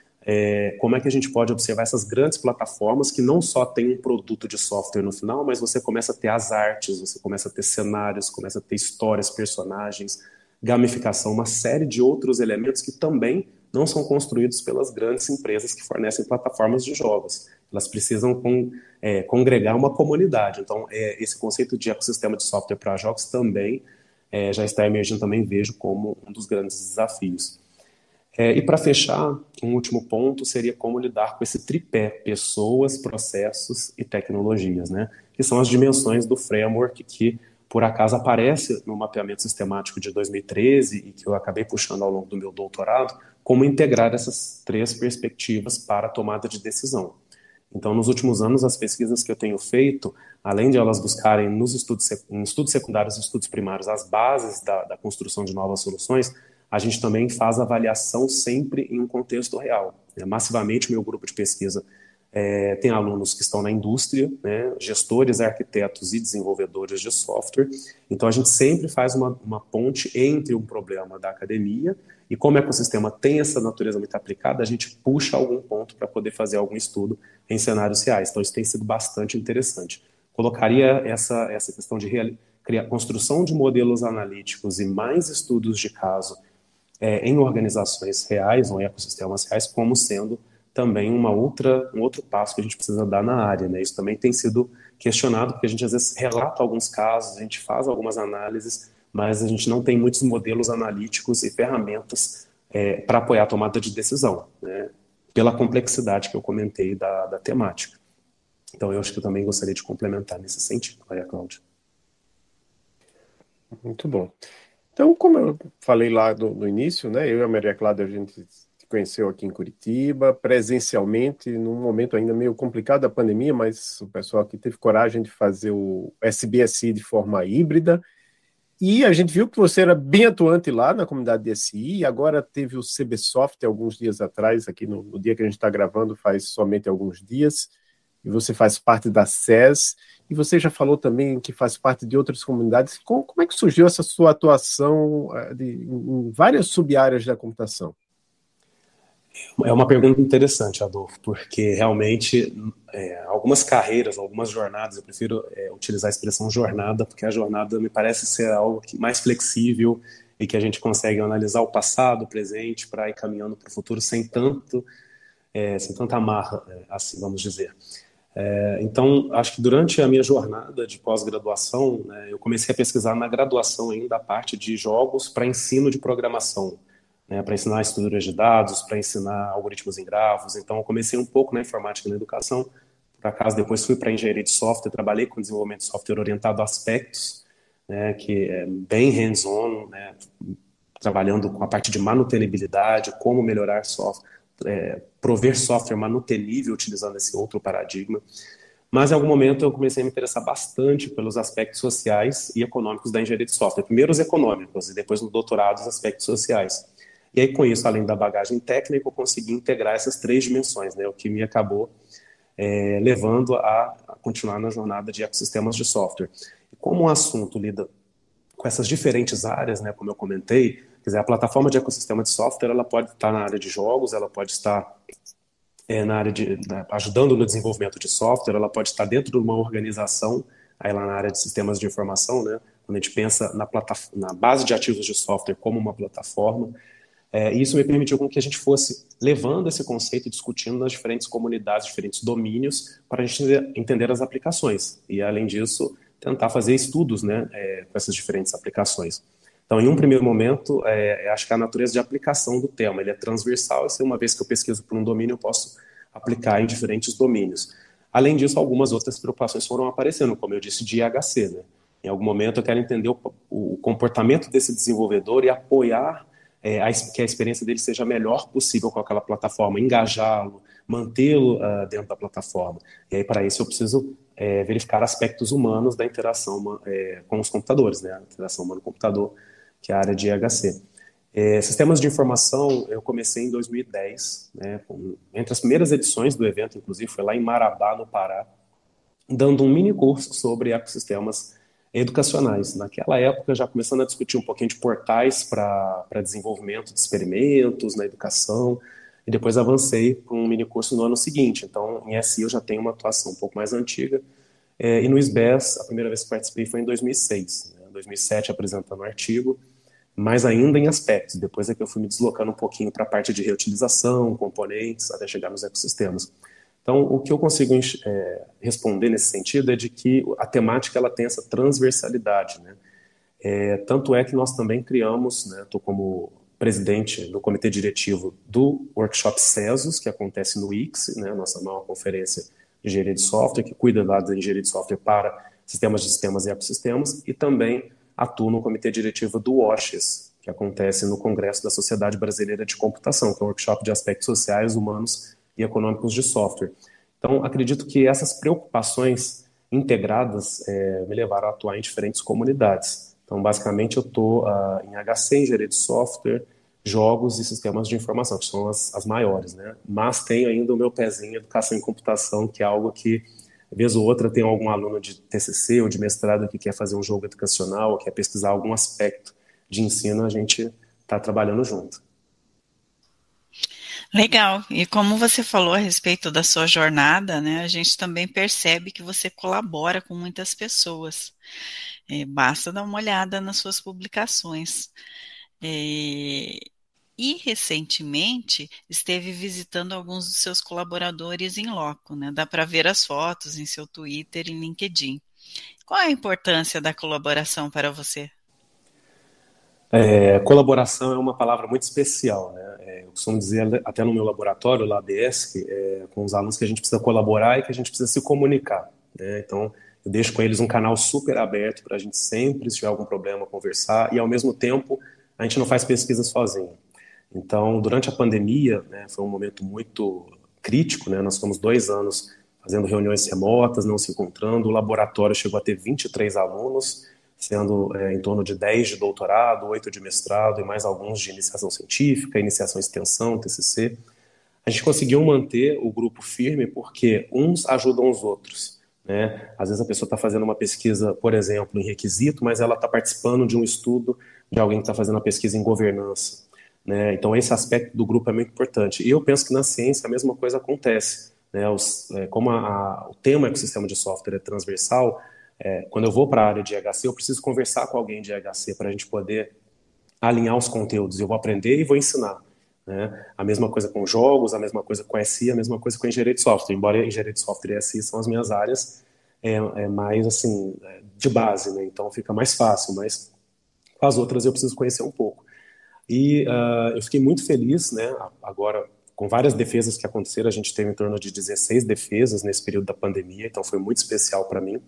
Como é que a gente pode observar essas grandes plataformas que não só tem um produto de software no final, mas você começa a ter as artes, você começa a ter cenários, começa a ter histórias, personagens, gamificação, uma série de outros elementos que também não são construídos pelas grandes empresas que fornecem plataformas de jogos. Elas precisam congregar uma comunidade. Então, esse conceito de ecossistema de software para jogos também já está emergindo, também vejo como um dos grandes desafios. E para fechar, um último ponto seria como lidar com esse tripé, pessoas, processos e tecnologias, né? Que são as dimensões do framework que, por acaso, aparece no mapeamento sistemático de 2013 e que eu acabei puxando ao longo do meu doutorado, como integrar essas três perspectivas para a tomada de decisão. Então, nos últimos anos, as pesquisas que eu tenho feito, além de elas buscarem em estudos secundários e estudos primários as bases da construção de novas soluções, a gente também faz avaliação sempre em um contexto real. Massivamente, meu grupo de pesquisa tem alunos que estão na indústria, né, gestores, arquitetos e desenvolvedores de software. Então, a gente sempre faz uma ponte entre um problema da academia e, como o ecossistema tem essa natureza muito aplicada, a gente puxa algum ponto para poder fazer algum estudo em cenários reais. Então, isso tem sido bastante interessante. Colocaria essa questão de construção de modelos analíticos e mais estudos de caso em organizações reais ou em ecossistemas reais, como sendo também um outro passo que a gente precisa dar na área, né? Isso também tem sido questionado, porque a gente às vezes relata alguns casos, a gente faz algumas análises, mas a gente não tem muitos modelos analíticos e ferramentas para apoiar a tomada de decisão, né? Pela complexidade que eu comentei da temática. Então, eu acho que eu também gostaria de complementar nesse sentido, Maria Cláudia. Muito bom. Então, como eu falei lá no início, né, eu e a Maria Clara, a gente se conheceu aqui em Curitiba, presencialmente, num momento ainda meio complicado da pandemia, mas o pessoal aqui teve coragem de fazer o SBSI de forma híbrida, e a gente viu que você era bem atuante lá na comunidade de SI, e agora teve o CBSoft alguns dias atrás, aqui no dia que a gente está gravando, faz somente alguns dias, e você faz parte da SES, e você já falou também que faz parte de outras comunidades. Como é que surgiu essa sua atuação em várias sub-áreas da computação? É uma pergunta interessante, Adolfo, porque realmente algumas carreiras, algumas jornadas, eu prefiro utilizar a expressão jornada, porque a jornada me parece ser algo mais flexível e que a gente consegue analisar o passado, o presente, para ir caminhando para o futuro sem tanta amarra, assim vamos dizer. Então, acho que durante a minha jornada de pós-graduação, né, eu comecei a pesquisar na graduação ainda a parte de jogos para ensino de programação, né, para ensinar estruturas de dados, para ensinar algoritmos em grafos. Então, eu comecei um pouco na informática e na educação. Por acaso, depois fui para engenharia de software, trabalhei com desenvolvimento de software orientado a aspectos, né, que é bem hands-on, né, trabalhando com a parte de manutenibilidade, como melhorar software, prover software manutenível utilizando esse outro paradigma. Mas em algum momento eu comecei a me interessar bastante pelos aspectos sociais e econômicos da engenharia de software. Primeiro os econômicos e depois no doutorado os aspectos sociais. E aí com isso, além da bagagem técnica, eu consegui integrar essas três dimensões, né, o que me acabou levando a continuar na jornada de ecossistemas de software. E como o assunto lida com essas diferentes áreas, né, como eu comentei, quer dizer, a plataforma de ecossistema de software ela pode estar na área de jogos, ela pode estar na área ajudando no desenvolvimento de software, ela pode estar dentro de uma organização, aí lá na área de sistemas de informação, né, quando a gente pensa na base de ativos de software como uma plataforma, e isso me permitiu com que a gente fosse levando esse conceito e discutindo nas diferentes comunidades, diferentes domínios, para a gente entender as aplicações. E, além disso, tentar fazer estudos, né, com essas diferentes aplicações. Então, em um primeiro momento, acho que a natureza de aplicação do tema ele é transversal, e uma vez que eu pesquiso por um domínio, eu posso aplicar em diferentes domínios. Além disso, algumas outras preocupações foram aparecendo, como eu disse, de IHC. Né? Em algum momento, eu quero entender o comportamento desse desenvolvedor e apoiar que a experiência dele seja a melhor possível com aquela plataforma, engajá-lo, mantê-lo dentro da plataforma. E aí, para isso, eu preciso verificar aspectos humanos da interação com os computadores, né? A interação humano-computador, que é a área de IHC. Sistemas de informação, eu comecei em 2010, né, entre as primeiras edições do evento, inclusive, foi lá em Marabá, no Pará, dando um mini curso sobre ecossistemas educacionais. Naquela época, já começando a discutir um pouquinho de portais para desenvolvimento de experimentos na educação, e depois avancei para um mini curso no ano seguinte. Então, em SI eu já tenho uma atuação um pouco mais antiga, e no SBES, a primeira vez que participei foi em 2006, né, 2007 apresentando um artigo, mas ainda em aspectos. Depois é que eu fui me deslocando um pouquinho para a parte de reutilização, componentes, até chegar nos ecossistemas. Então, o que eu consigo responder nesse sentido é de que a temática ela tem essa transversalidade, né? Tanto é que nós também criamos, né, estou como presidente do comitê diretivo do workshop CESUS, que acontece no ICS, né, nossa nova conferência de engenharia de software, que cuida da engenharia de software para sistemas de sistemas e ecossistemas, e também atuo no comitê diretivo do WOSHES, que acontece no Congresso da Sociedade Brasileira de Computação, que é um workshop de aspectos sociais, humanos e econômicos de software. Então, acredito que essas preocupações integradas me levaram a atuar em diferentes comunidades. Então, basicamente, eu estou em HC, engenharia de software, jogos e sistemas de informação, que são as maiores, né? Mas tenho ainda o meu pezinho em educação em computação, que é algo que, vez ou outra, tem algum aluno de TCC ou de mestrado que quer fazer um jogo educacional, ou quer pesquisar algum aspecto de ensino, a gente está trabalhando junto. Legal. E como você falou a respeito da sua jornada, né, a gente também percebe que você colabora com muitas pessoas. Basta dar uma olhada nas suas publicações. e recentemente esteve visitando alguns dos seus colaboradores em loco, né? Dá para ver as fotos em seu Twitter e LinkedIn. Qual é a importância da colaboração para você? Colaboração é uma palavra muito especial, né? Eu costumo dizer até no meu laboratório, lá ABS, com os alunos, que a gente precisa colaborar e que a gente precisa se comunicar, né? Então, eu deixo com eles um canal super aberto para a gente sempre, se tiver algum problema, conversar, e ao mesmo tempo a gente não faz pesquisa sozinho. Então, durante a pandemia, né, foi um momento muito crítico, né? Nós ficamos 2 anos fazendo reuniões remotas, não se encontrando. O laboratório chegou a ter 23 alunos, sendo em torno de 10 de doutorado, 8 de mestrado e mais alguns de iniciação científica, iniciação em extensão, TCC. A gente conseguiu manter o grupo firme porque uns ajudam os outros, né? Às vezes a pessoa está fazendo uma pesquisa, por exemplo, em requisito, mas ela está participando de um estudo de alguém que está fazendo uma pesquisa em governança, né? Então esse aspecto do grupo é muito importante. E eu penso que na ciência a mesma coisa acontece, né? Como o tema ecossistema de software é transversal, quando eu vou para a área de IHC, eu preciso conversar com alguém de IHC para a gente poder alinhar os conteúdos. Eu vou aprender e vou ensinar, né? A mesma coisa com jogos, a mesma coisa com SI, a mesma coisa com engenharia de software. Embora engenharia de software e SI são as minhas áreas mais assim de base, né? Então fica mais fácil, mas com as outras eu preciso conhecer um pouco. E eu fiquei muito feliz, né? Agora, com várias defesas que aconteceram, a gente teve em torno de 16 defesas nesse período da pandemia, então foi muito especial para mim.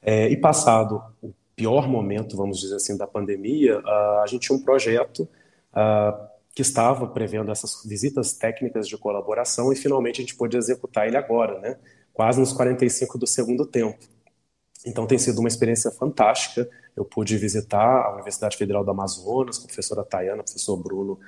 E passado o pior momento, vamos dizer assim, da pandemia, a gente tinha um projeto que estava prevendo essas visitas técnicas de colaboração e finalmente a gente pôde executar ele agora, né? Quase nos 45 do segundo tempo. Então tem sido uma experiência fantástica. Eu pude visitar a Universidade Federal do Amazonas, com a professora Tayana, professor Bruno,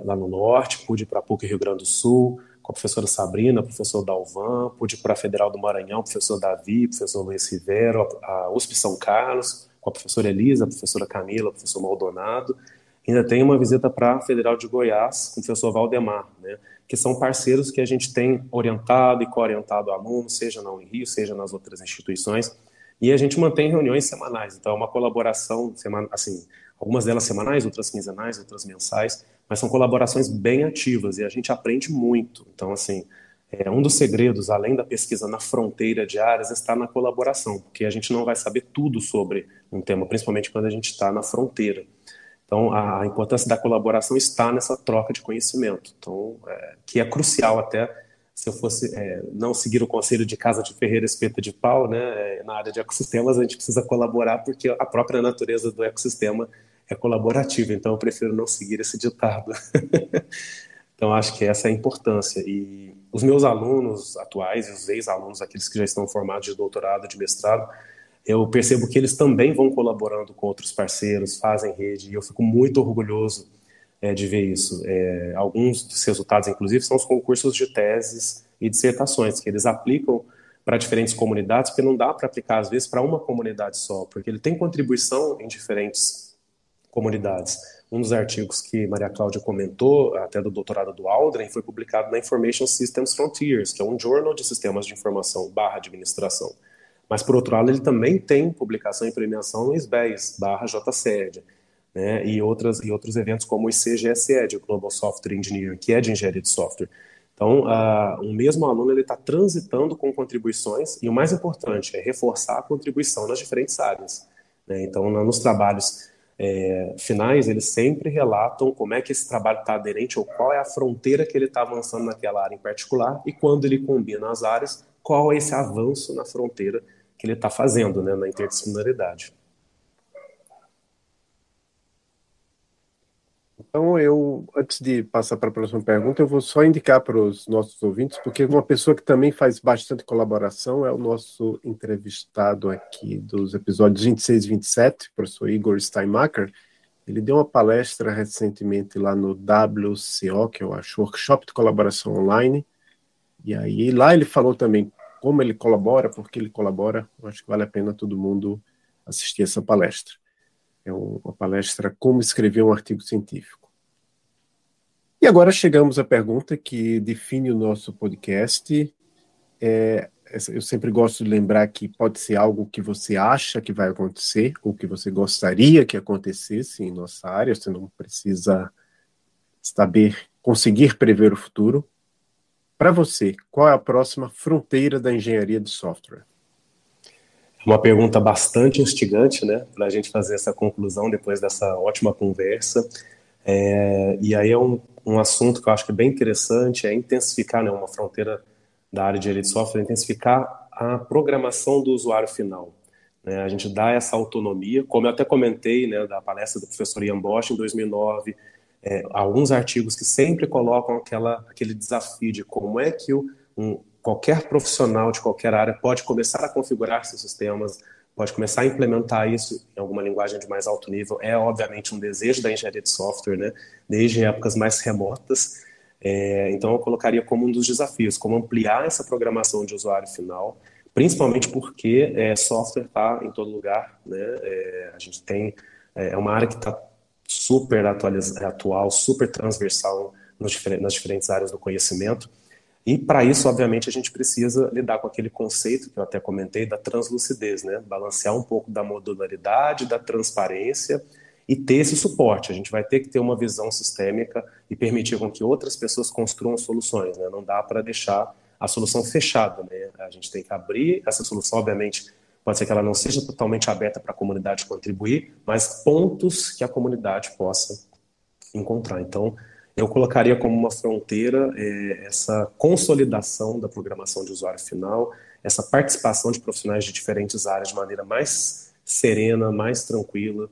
lá no norte, pude ir para a PUC Rio Grande do Sul, com a professora Sabrina, professor Dalvan, pude ir para a Federal do Maranhão, professor Davi, professor Luiz Rivero, a USP São Carlos, com a professora Elisa, a professora Camila, o professor Maldonado. Ainda tem uma visita para a Federal de Goiás, com o professor Valdemar, né, que são parceiros que a gente tem orientado e co-orientado alunos, seja na Unirio, seja nas outras instituições, e a gente mantém reuniões semanais. Então é uma colaboração, assim, algumas delas semanais, outras quinzenais, outras mensais, mas são colaborações bem ativas e a gente aprende muito. Então, assim, um dos segredos, além da pesquisa na fronteira de áreas, está na colaboração, porque a gente não vai saber tudo sobre um tema, principalmente quando a gente está na fronteira. Então, a importância da colaboração está nessa troca de conhecimento, então, que é crucial até. Se eu fosse não seguir o conselho de casa de ferreiro espeta de pau, né, na área de ecossistemas a gente precisa colaborar porque a própria natureza do ecossistema é colaborativa, então eu prefiro não seguir esse ditado. Então acho que essa é a importância. E os meus alunos atuais e os ex-alunos, aqueles que já estão formados de doutorado, de mestrado, eu percebo que eles também vão colaborando com outros parceiros, fazem rede, e eu fico muito orgulhoso de ver isso. Alguns dos resultados, inclusive, são os concursos de teses e dissertações, que eles aplicam para diferentes comunidades, porque não dá para aplicar, às vezes, para uma comunidade só, porque ele tem contribuição em diferentes comunidades. Um dos artigos que Maria Cláudia comentou, até do doutorado do Aldrin, foi publicado na Information Systems Frontiers, que é um journal de sistemas de informação / administração. Mas, por outro lado, ele também tem publicação e premiação no SBES / JCED, né, e outros eventos como o ICGSE, de Global Software Engineering, que é de engenharia de software. Então, um mesmo aluno está transitando com contribuições, e o mais importante é reforçar a contribuição nas diferentes áreas, né? Então, nos trabalhos finais, eles sempre relatam como é que esse trabalho está aderente, ou qual é a fronteira que ele está avançando naquela área em particular, e quando ele combina as áreas, qual é esse avanço na fronteira que ele está fazendo, né, na interdisciplinaridade. Então, antes de passar para a próxima pergunta, eu vou só indicar para os nossos ouvintes, porque uma pessoa que também faz bastante colaboração é o nosso entrevistado aqui dos episódios 26 e 27, o professor Igor Steinmacher. Ele deu uma palestra recentemente lá no WCO, que eu acho, Workshop de Colaboração Online, e aí lá ele falou também como ele colabora, por que ele colabora. Eu acho que vale a pena todo mundo assistir essa palestra. É uma palestra Como Escrever um Artigo Científico. E agora chegamos à pergunta que define o nosso podcast. Eu sempre gosto de lembrar que pode ser algo que você acha que vai acontecer ou que você gostaria que acontecesse em nossa área. Você não precisa conseguir prever o futuro. Para você, qual é a próxima fronteira da engenharia de software? Uma pergunta bastante instigante, né, para a gente fazer essa conclusão depois dessa ótima conversa. E aí é um assunto que eu acho que é bem interessante, é intensificar, né, uma fronteira da área de engenharia de software, intensificar a programação do usuário final. Né, a gente dá essa autonomia, como eu até comentei, né, da palestra do professor Ian Bosch em 2009, alguns artigos que sempre colocam aquele desafio de como é que qualquer profissional de qualquer área pode começar a configurar seus sistemas, pode começar a implementar isso em alguma linguagem de mais alto nível. É, obviamente, um desejo da engenharia de software, né, desde épocas mais remotas. Então, eu colocaria como um dos desafios, como ampliar essa programação de usuário final, principalmente porque software está em todo lugar, né? A gente tem uma área que está super atual, super transversal nas diferentes áreas do conhecimento. E para isso, obviamente, a gente precisa lidar com aquele conceito que eu até comentei da translucidez, né? Balancear um pouco da modularidade, da transparência e ter esse suporte. A gente vai ter que ter uma visão sistêmica e permitir com que outras pessoas construam soluções, né? Não dá para deixar a solução fechada, né? A gente tem que abrir essa solução, obviamente, pode ser que ela não seja totalmente aberta para a comunidade contribuir, mas pontos que a comunidade possa encontrar. Então, eu colocaria como uma fronteira essa consolidação da programação de usuário final, essa participação de profissionais de diferentes áreas de maneira mais serena, mais tranquila,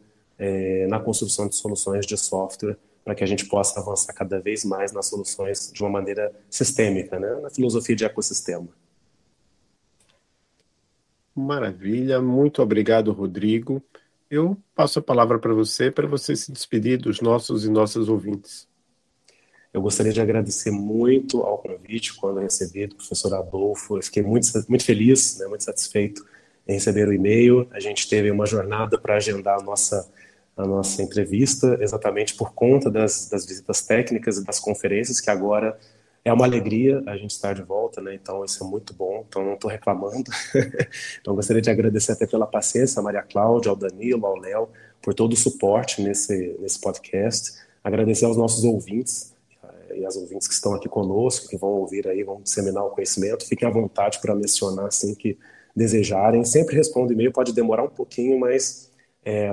na construção de soluções de software, para que a gente possa avançar cada vez mais nas soluções de uma maneira sistêmica, né? Na filosofia de ecossistema. Maravilha, muito obrigado, Rodrigo. Eu passo a palavra para você se despedir dos nossos e nossas ouvintes. Eu gostaria de agradecer muito ao convite quando recebi do professor Adolfo. Eu fiquei muito, muito feliz, né, muito satisfeito em receber o e-mail. A gente teve uma jornada para agendar a nossa entrevista, exatamente por conta das visitas técnicas e das conferências, que agora é uma alegria a gente estar de volta, né? Então isso é muito bom, então não estou reclamando. Então gostaria de agradecer até pela paciência a Maria Cláudia, ao Danilo, ao Léo, por todo o suporte nesse podcast. Agradecer aos nossos ouvintes e as ouvintes que estão aqui conosco, que vão ouvir aí, vão disseminar o conhecimento. Fiquem à vontade para mencionar assim que desejarem. Sempre respondo e-mail, pode demorar um pouquinho, mas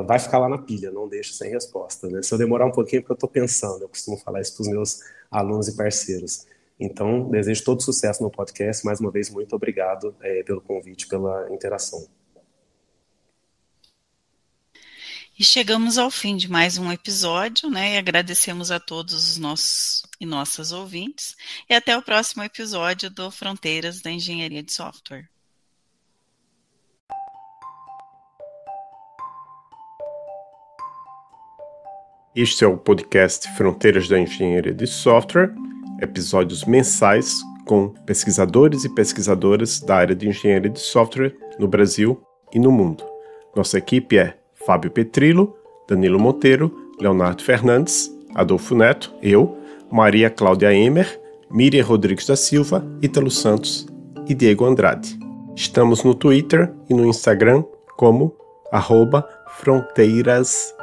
vai ficar lá na pilha, não deixe sem resposta, né? Se eu demorar um pouquinho, é porque eu estou pensando, eu costumo falar isso para os meus alunos e parceiros. Então, desejo todo sucesso no podcast. Mais uma vez, muito obrigado pelo convite, pela interação. E chegamos ao fim de mais um episódio, né? E agradecemos a todos os nossos e nossas ouvintes. E até o próximo episódio do Fronteiras da Engenharia de Software. Este é o podcast Fronteiras da Engenharia de Software, episódios mensais com pesquisadores e pesquisadoras da área de engenharia de software no Brasil e no mundo. Nossa equipe é Fábio Petrillo, Danilo Monteiro, Leonardo Fernandes, Adolfo Neto, eu, Maria Cláudia Emer, Miriam Rodrigues da Silva, Ítalo Santos e Diego Andrade. Estamos no Twitter e no Instagram como @fronteirases.